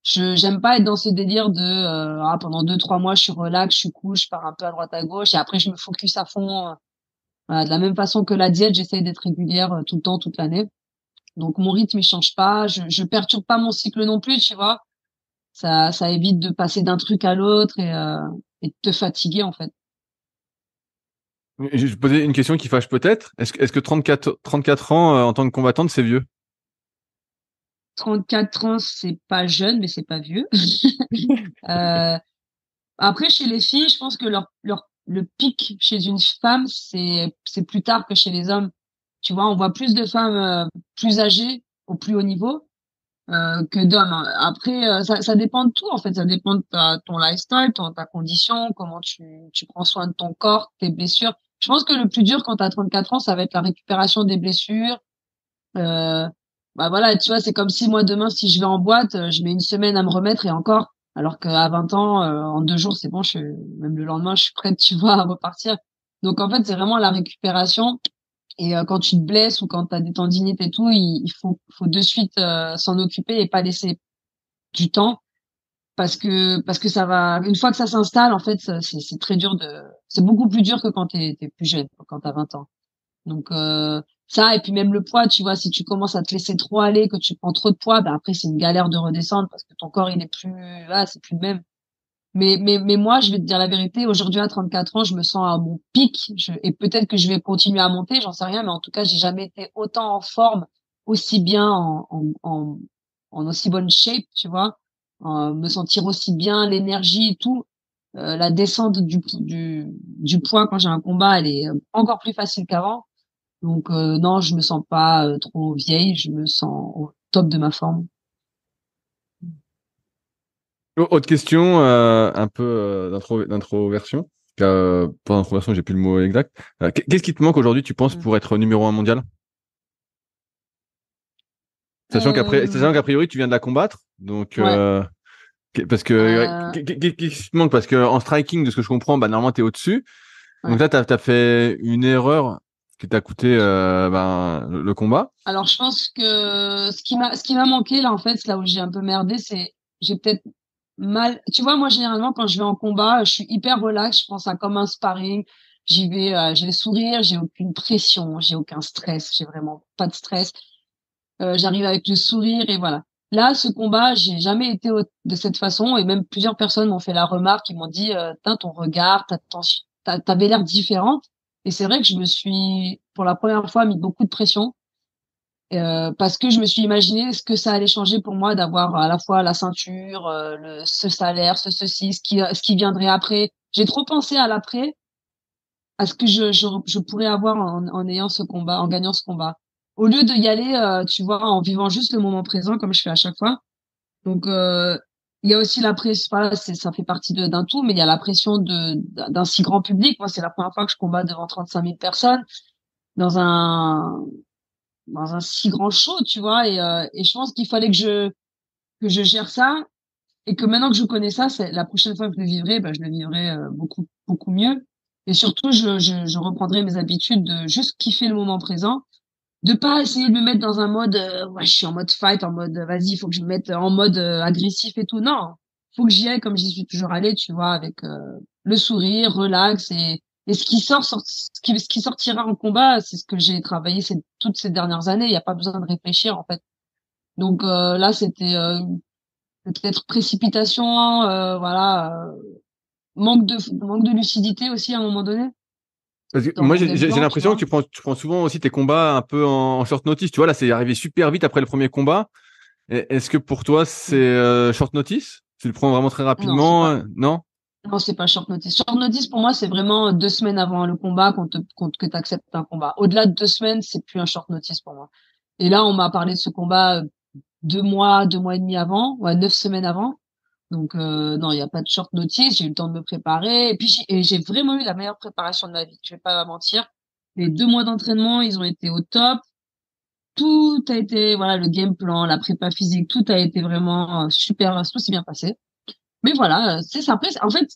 J'aime pas être dans ce délire de pendant 2 3 mois je suis relax, je suis cool, je pars un peu à droite à gauche et après je me focus à fond. Voilà, de la même façon que la diète, j'essaie d'être régulière tout le temps, toute l'année. Donc mon rythme il change pas, je perturbe pas mon cycle non plus, tu vois. Ça évite de passer d'un truc à l'autre et de te fatiguer en fait. Je vais te poser une question qui fâche peut-être. Est-ce que 34 ans en tant que combattante, c'est vieux? 34 ans, c'est pas jeune, mais c'est pas vieux. Euh, Après, chez les filles, je pense que le pic chez une femme, c'est plus tard que chez les hommes. Tu vois, on voit plus de femmes plus âgées au plus haut niveau que d'hommes, hein. Après, ça dépend de tout, en fait. Ça dépend de ton lifestyle, ta condition, comment tu prends soin de ton corps, tes blessures. Je pense que le plus dur quand t'as 34 ans, ça va être la récupération des blessures. Euh, Bah voilà, tu vois, c'est comme si moi demain, si je vais en boîte, je mets une semaine à me remettre et encore. Alors qu'à 20 ans, en 2 jours, c'est bon, même le lendemain, je suis prête, tu vois, à repartir. Donc en fait, c'est vraiment la récupération. Et quand tu te blesses ou quand tu as des tendinites et tout, il faut de suite s'en occuper et pas laisser du temps parce que ça va une fois que ça s'installe en fait c'est très dur c'est beaucoup plus dur que quand t'es plus jeune, quand t'as 20 ans. Donc ça et puis même le poids, tu vois, si tu commences à te laisser trop aller, que tu prends trop de poids, ben après c'est une galère de redescendre parce que ton corps il est plus c'est plus le même. Mais moi, je vais te dire la vérité, aujourd'hui à 34 ans, je me sens à mon pic. Et peut-être que je vais continuer à monter, j'en sais rien, mais en tout cas, j'ai jamais été autant en forme, aussi bien en aussi bonne shape, tu vois, me sentir aussi bien, l'énergie et tout. La descente du poids quand j'ai un combat, elle est encore plus facile qu'avant. Donc non, je me sens pas trop vieille, je me sens au top de ma forme. Autre question, un peu d'introversion. Pas d'introversion, j'ai plus le mot exact. Qu'est-ce qui te manque aujourd'hui, tu penses, Mm. pour être numéro un mondial? Sachant qu'a priori, tu viens de la combattre. Donc, Ouais. parce que, Euh, qu'est-ce qui te manque? Parce que en striking, de ce que je comprends, bah, normalement, t'es au-dessus. Donc ouais. là, t'as fait une erreur qui t'a coûté le combat. Alors, je pense que ce qui m'a manqué là, en fait, c'est là où j'ai un peu merdé, c'est j'ai peut-être mal. Tu vois, moi généralement quand je vais en combat, je suis hyper relax, je prends ça comme un sparring. J'y vais, j'ai le sourire, j'ai aucune pression, j'ai aucun stress, j'ai vraiment pas de stress. J'arrive avec le sourire et voilà. Là, ce combat, j'ai jamais été de cette façon et même plusieurs personnes m'ont fait la remarque, ils m'ont dit, Tain, ton regard, t'avais l'air différente. Et c'est vrai que je me suis, pour la première fois, mis beaucoup de pression parce que je me suis imaginé ce que ça allait changer pour moi d'avoir à la fois la ceinture, ce salaire, ceci, ce qui viendrait après. J'ai trop pensé à l'après, à ce que je pourrais avoir en ayant ce combat, en gagnant ce combat. Au lieu de y aller, tu vois, en vivant juste le moment présent comme je fais à chaque fois. Donc, il y a aussi la pression, voilà, ça fait partie d'un tout, mais il y a la pression d'un si grand public. Moi, c'est la première fois que je combats devant 35 000 personnes dans un si grand show, tu vois, et je pense qu'il fallait que je gère ça et que maintenant que je connais ça, c'est la prochaine fois que je le vivrai, ben, je le vivrai beaucoup beaucoup mieux et surtout je reprendrai mes habitudes de juste kiffer le moment présent, de pas essayer de me mettre dans un mode ouais, je suis en mode fight, en mode vas-y, il faut que je me mette en mode agressif et tout. Non, faut que j'y aille comme j'y suis toujours allée, tu vois, avec le sourire, relax et ce qui sortira en combat, c'est ce que j'ai travaillé toutes ces dernières années. Il n'y a pas besoin de réfléchir en fait. Donc là, c'était peut-être précipitation, voilà, manque de lucidité aussi à un moment donné Parce que dans moi, mon game j'ai plan, tu l'impression que vois. tu prends souvent aussi tes combats un peu en short notice. Tu vois, là, c'est arrivé super vite après le premier combat. Est-ce que pour toi, c'est Mm. short notice? Tu le prends vraiment très Non, c'est rapidement? pas. Non? Non, c'est pas short notice. Short notice pour moi, c'est vraiment 2 semaines avant le combat que t'acceptes un combat. Au-delà de 2 semaines, c'est plus un short notice pour moi. Et là, on m'a parlé de ce combat 2 mois et demi avant, ouais, 9 semaines avant. Donc non, il n'y a pas de short notice. J'ai eu le temps de me préparer. Et puis j'ai vraiment eu la meilleure préparation de ma vie. Je vais pas mentir. Les 2 mois d'entraînement, ils ont été au top. Tout a été, voilà, le game plan, la prépa physique, tout a été vraiment super, tout s'est bien passé. Mais voilà, c'est ça. Après, en fait,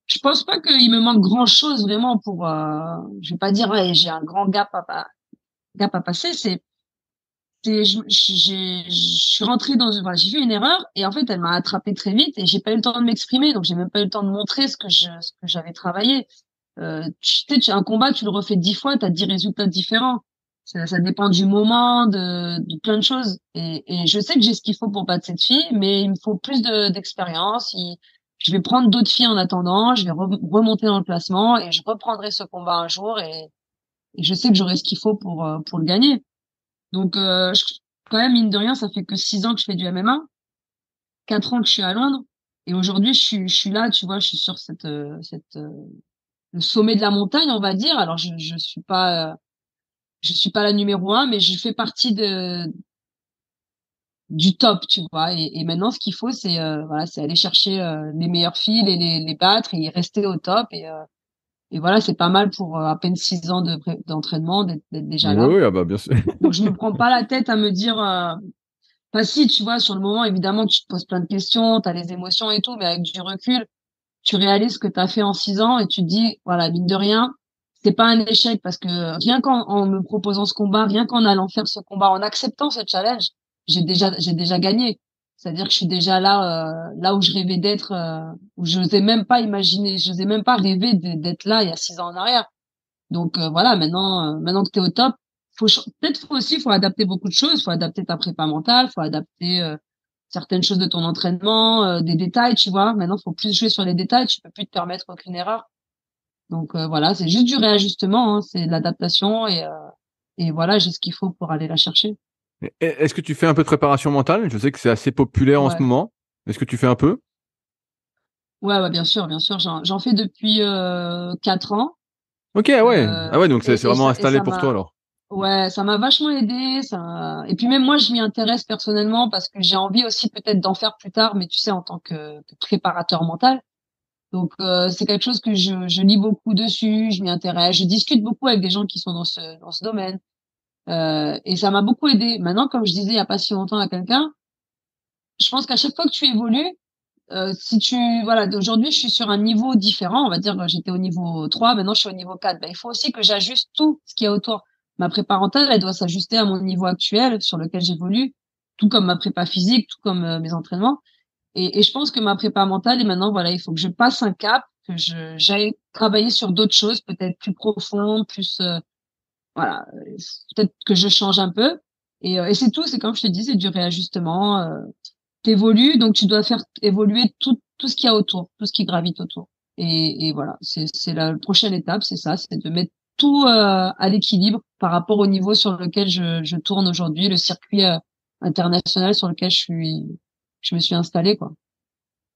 je pense pas qu'il me manque grand chose vraiment pour, je vais pas dire, ouais, j'ai un grand gap à passer. Je suis rentrée voilà, j'ai fait une erreur et en fait, elle m'a attrapée très vite et j'ai pas eu le temps de m'exprimer. Donc, j'ai même pas eu le temps de montrer ce que j'avais travaillé. Tu sais, un combat, tu le refais 10 fois, t'as 10 résultats différents. Ça dépend du moment, de plein de choses. Et je sais que j'ai ce qu'il faut pour battre cette fille, mais il me faut plus d'expérience. Je vais prendre d'autres filles en attendant, je vais remonter dans le classement et je reprendrai ce combat un jour et je sais que j'aurai ce qu'il faut pour le gagner. Donc, quand même, mine de rien, ça fait que 6 ans que je fais du MMA, 4 ans que je suis à Londres. Et aujourd'hui, je suis là, tu vois, je suis sur le sommet de la montagne, on va dire. Alors, je suis pas la numéro un, mais je fais partie du top, tu vois. Et maintenant, ce qu'il faut, c'est voilà, c'est aller chercher les meilleures filles, les battre et rester au top. Et voilà, c'est pas mal pour à peine 6 ans d'entraînement d'être déjà Oui, là. oui, ah bah bien sûr. Donc je me prends pas la tête à me dire, enfin si, tu vois, sur le moment, évidemment, tu te poses plein de questions, tu as les émotions et tout, mais avec du recul, tu réalises ce que tu as fait en 6 ans et tu te dis, voilà, mine de rien, c'est pas un échec parce que rien qu'en me proposant ce combat, rien qu'en allant faire ce combat, en acceptant ce challenge, j'ai déjà gagné. C'est-à-dire que je suis déjà là où je rêvais d'être, où je n'osais même pas imaginer, je n'osais même pas rêver d'être là il y a 6 ans en arrière. Donc voilà, maintenant que tu es au top, faut adapter beaucoup de choses, faut adapter ta prépa mentale, faut adapter certaines choses de ton entraînement, des détails, tu vois. Maintenant, faut plus jouer sur les détails, tu peux plus te permettre aucune erreur. Donc voilà, c'est juste du réajustement, hein, c'est de l'adaptation et voilà, j'ai ce qu'il faut pour aller la chercher. Est-ce que tu fais un peu de préparation mentale? Je sais que c'est assez populaire en ce Ouais. moment. Est-ce que tu fais un peu? Ouais, bien sûr, bien sûr, j'en fais depuis 4 ans. Ok, ah ouais. Euh, Ah ouais, donc c'est et vraiment ça et installé ça pour toi m'a alors. Ouais, ça m'a vachement aidé, ça. Et puis même moi, je m'y intéresse personnellement parce que j'ai envie aussi peut-être d'en faire plus tard, mais tu sais, en tant que préparateur mental. Donc c'est quelque chose que je lis beaucoup dessus, je m'y intéresse, je discute beaucoup avec des gens qui sont dans ce domaine, et ça m'a beaucoup aidé. Maintenant, comme je disais il y a pas si longtemps à quelqu'un, je pense qu'à chaque fois que tu évolues, si tu voilà, d'aujourd'hui, je suis sur un niveau différent, on va dire, j'étais au niveau 3, maintenant je suis au niveau 4. Ben, il faut aussi que j'ajuste tout ce qu'il y a autour. Ma prépa mentale, elle doit s'ajuster à mon niveau actuel sur lequel j'évolue, tout comme ma prépa physique, tout comme mes entraînements. Et je pense que ma prépa mentale, et maintenant, voilà, il faut que je passe un cap, que j'aille travailler sur d'autres choses, peut-être plus profondes, plus, voilà, peut-être que je change un peu. Et c'est tout, c'est comme je te dis, c'est du réajustement. T'évolues, donc tu dois faire évoluer tout ce qu'il y a autour, tout ce qui gravite autour. Et voilà, c'est la prochaine étape, c'est ça, c'est de mettre tout à l'équilibre par rapport au niveau sur lequel je tourne aujourd'hui, le circuit international sur lequel je me suis installée, quoi.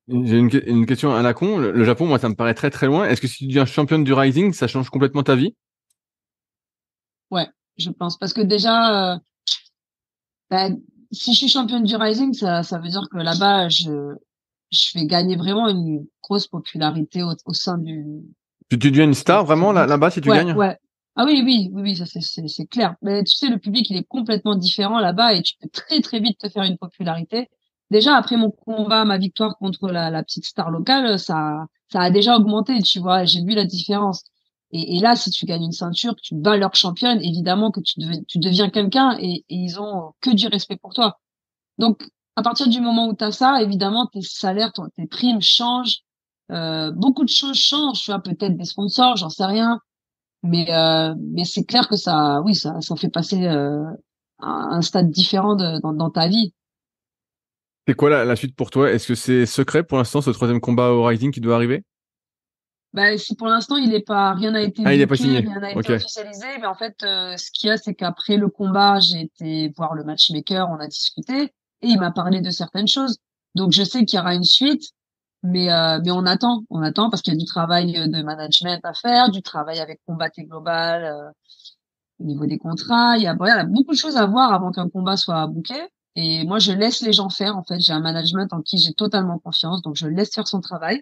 J'ai une question à la con. Le Japon, moi, ça me paraît très très loin. Est-ce que si tu deviens championne du Rising, ça change complètement ta vie? Ouais, je pense parce que déjà, ben, si je suis championne du Rising, ça veut dire que là-bas, je vais gagner vraiment une grosse popularité au sein Tu deviens une star vraiment là-bas si tu Ouais, gagnes? ouais. Ah oui, oui, oui, oui, ça c'est clair. Mais tu sais, le public, il est complètement différent là-bas et tu peux très très vite te faire une popularité. Déjà après mon combat, ma victoire contre la petite star locale, ça a déjà augmenté, tu vois. J'ai vu la différence. Et là, si tu gagnes une ceinture, que tu bats leur championne, évidemment que tu deviens quelqu'un et ils ont que du respect pour toi. Donc, à partir du moment où tu as ça, évidemment, tes salaires, tes primes changent. Beaucoup de choses changent, tu vois, peut-être des sponsors, j'en sais rien. Mais c'est clair que ça, oui, ça fait passer un stade différent dans ta vie. C'est quoi la suite pour toi? Est-ce que c'est secret pour l'instant, ce troisième combat au Rising qui doit arriver? Bah, si pour l'instant rien n'a été Ah, il n'est pas booké, signé. rien n'a été Ok. officialisé, mais en fait, ce qu'il y a, c'est qu'après le combat, j'ai été voir le matchmaker, on a discuté, et il m'a parlé de certaines choses. Donc je sais qu'il y aura une suite, mais on attend parce qu'il y a du travail de management à faire, du travail avec Combat et Global au niveau des contrats. Il y a beaucoup de choses à voir avant qu'un combat soit booké. Et moi, je laisse les gens faire. En fait, j'ai un management en qui j'ai totalement confiance, donc je laisse faire son travail.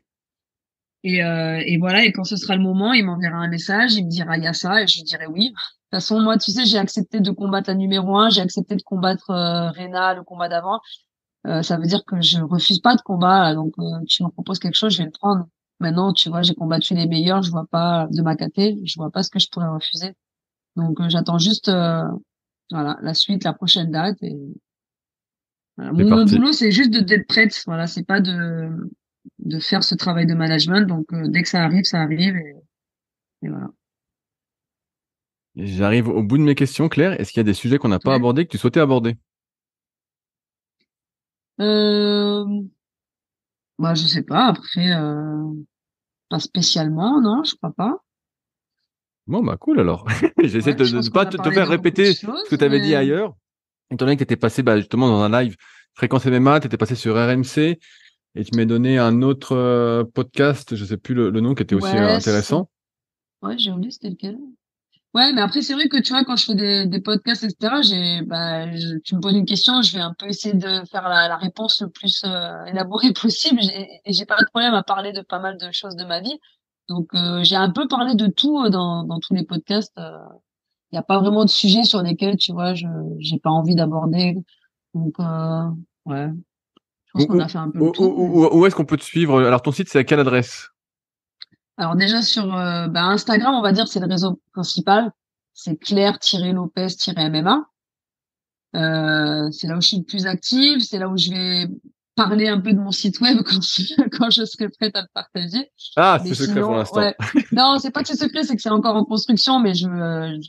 Et voilà. Et quand ce sera le moment, il m'enverra un message, il me dira il y a ça, et je lui dirai oui. De toute façon, moi, tu sais, j'ai accepté de combattre la numéro 1, j'ai accepté de combattre Rena, le combat d'avant. Ça veut dire que je refuse pas de combat. Donc, tu me proposes quelque chose, je vais le prendre. Maintenant, tu vois, j'ai combattu les meilleurs, je vois pas de ma caté, je vois pas ce que je pourrais refuser. Donc, j'attends juste voilà, la suite, la prochaine date. Et voilà. C'est Mon parti. boulot, c'est juste d'être prête. Voilà, c'est pas de faire ce travail de management. Donc, dès que ça arrive, ça arrive. Et voilà. J'arrive au bout de mes questions, Claire. Est-ce qu'il y a des sujets qu'on n'a pas Ouais. abordés que tu souhaitais aborder? Euh, Bah, je sais pas. Après, pas spécialement, non, je crois pas. Bon, bah cool alors. J'essaie Ouais, de je ne pense qu'on pas a te parlé faire de beaucoup de répéter ce que choses, tu avais dit mais ailleurs. Étant donné que tu étais passé bah, justement dans un live Fréquence MMA, tu étais passé sur RMC et tu m'as donné un autre podcast, je sais plus le nom, qui était aussi ouais, intéressant. ouais, j'ai oublié c'était lequel. Ouais, mais après, c'est vrai que tu vois, quand je fais des podcasts, etc., tu me poses une question, je vais un peu essayer de faire la réponse le plus élaborée possible, et j'ai pas de problème à parler de pas mal de choses de ma vie. Donc j'ai un peu parlé de tout dans tous les podcasts. Il y a pas vraiment de sujets sur lesquels, tu vois, j'ai pas envie d'aborder. Donc ouais, je pense qu'on a fait un peu le tour. Où est-ce qu'on peut te suivre? Alors ton site, c'est à quelle adresse? Alors déjà sur Instagram, on va dire c'est le réseau principal. C'est Claire-Lopez-MMA. C'est là où je suis le plus active. C'est là où je vais parler un peu de mon site web quand je serai prête à le partager. Ah, Mais c'est secret pour sinon, l'instant. ouais. Non, c'est pas que c'est secret, c'est que c'est encore en construction, mais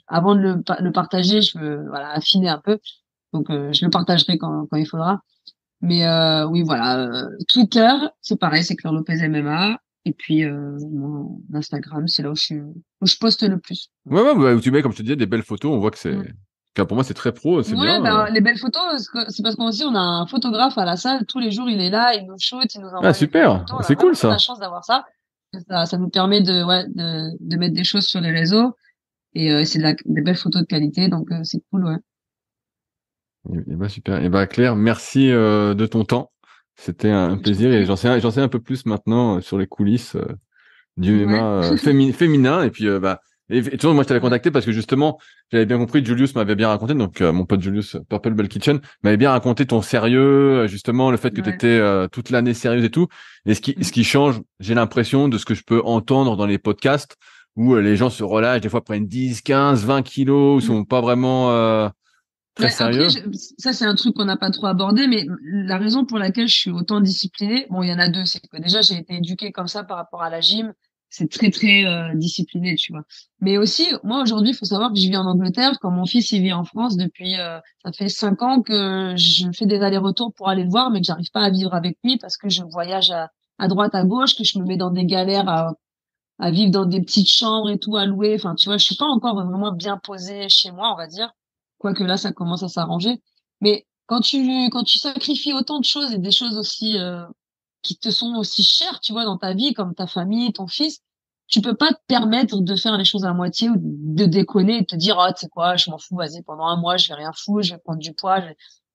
avant de le partager, je veux, voilà, affiner un peu. Donc, je le partagerai quand il faudra. Mais, oui, voilà, Twitter, c'est pareil, c'est Claire Lopez MMA. Et puis, mon Instagram, c'est là où je poste le plus. Où tu mets, comme je te disais, des belles photos. On voit que pour moi, c'est très pro, c'est Ouais, bien. ben, les belles photos, c'est parce qu'on aussi, on a un photographe à la salle. Tous les jours, il est là, il nous shoot, il nous Ah, envoie des belles super. photos. On a C'est cool, vraiment de la ça. chance d'avoir ça. Ça nous permet de mettre des choses sur les réseaux. Et c'est des belles photos de qualité, donc c'est cool, ouais. Et bah, super. Et bah, Claire, merci de ton temps. C'était un Je t'en plaisir et prie. j'en sais un peu plus maintenant sur les coulisses du Ouais, MMA féminin. Et puis, et toujours, moi, je t'avais ouais. contacté parce que justement, j'avais bien compris, Julius m'avait bien raconté, donc mon pote Julius, Purple Bell Kitchen, m'avait bien raconté ton sérieux, justement, le fait que tu Ouais. étais toute l'année sérieuse et tout. Et ce qui change, j'ai l'impression, de ce que je peux entendre dans les podcasts, où les gens se relâchent, des fois prennent 10, 15, 20 kilos, ou Mm. sont pas vraiment très Ouais, après, sérieux. ça c'est un truc qu'on n'a pas trop abordé, mais la raison pour laquelle je suis autant disciplinée, bon, il y en a deux, c'est que déjà j'ai été éduquée comme ça par rapport à la gym, c'est très très discipliné, tu vois. Mais aussi, moi aujourd'hui, il faut savoir que je vis en Angleterre, quand mon fils il vit en France depuis, ça fait 5 ans que je fais des allers-retours pour aller le voir, mais que j'arrive pas à vivre avec lui parce que je voyage à droite, à gauche, que je me mets dans des galères à vivre dans des petites chambres et tout à louer. Enfin, tu vois, je suis pas encore vraiment bien posée chez moi, on va dire. Quoique là, ça commence à s'arranger. Mais quand tu sacrifies autant de choses et des choses aussi qui te sont aussi chères, tu vois, dans ta vie, comme ta famille, ton fils, tu peux pas te permettre de faire les choses à moitié ou de déconner et de te dire, ah, tu sais quoi, je m'en fous, vas-y, pendant un mois, je vais rien foutre, je vais prendre du poids.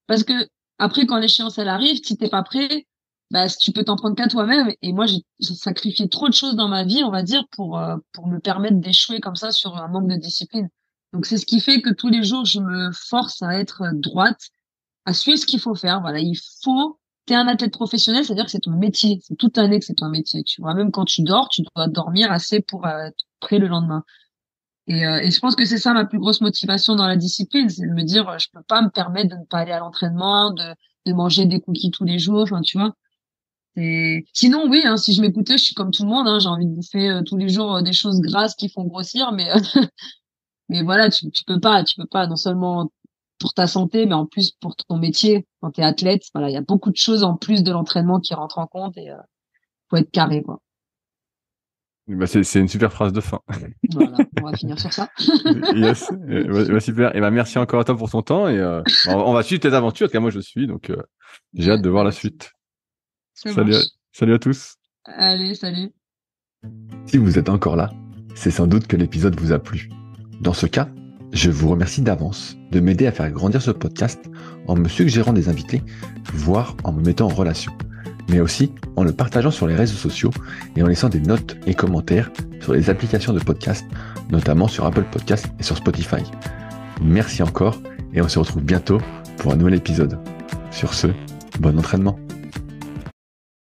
Parce que après, quand l'échéance, elle arrive, si t'es pas prêt, bah, tu peux t'en prendre qu'à toi-même. Et moi, j'ai sacrifié trop de choses dans ma vie, on va dire, pour me permettre d'échouer comme ça sur un manque de discipline. Donc, c'est ce qui fait que tous les jours, je me force à être droite, à suivre ce qu'il faut faire. Voilà, t'es un athlète professionnel, c'est-à-dire que c'est ton métier. C'est toute l'année que c'est ton métier. Tu vois, même quand tu dors, tu dois dormir assez pour être prêt le lendemain. Et je pense que c'est ça ma plus grosse motivation dans la discipline, c'est de me dire, je peux pas me permettre de ne pas aller à l'entraînement, de manger des cookies tous les jours. Enfin, tu vois. Sinon, oui, hein, si je m'écoutais, je suis comme tout le monde. Hein, j'ai envie de bouffer tous les jours des choses grasses qui font grossir, mais mais voilà, tu peux pas non seulement pour ta santé, mais en plus pour ton métier quand t'es athlète. Voilà, il y a beaucoup de choses en plus de l'entraînement qui rentrent en compte et faut être carré, quoi. Bah, c'est une super phrase de fin. Voilà, on va finir sur ça. Yes. Super. Et bah, merci encore à toi pour ton temps et on va suivre tes aventures. En tout cas, moi, je suis donc j'ai hâte Ouais, de voir bah, la merci. suite. Ça marche. Salut à tous. Allez, salut. Si vous êtes encore là, c'est sans doute que l'épisode vous a plu. Dans ce cas, je vous remercie d'avance de m'aider à faire grandir ce podcast en me suggérant des invités, voire en me mettant en relation, mais aussi en le partageant sur les réseaux sociaux et en laissant des notes et commentaires sur les applications de podcast, notamment sur Apple Podcasts et sur Spotify. Merci encore et on se retrouve bientôt pour un nouvel épisode. Sur ce, bon entraînement.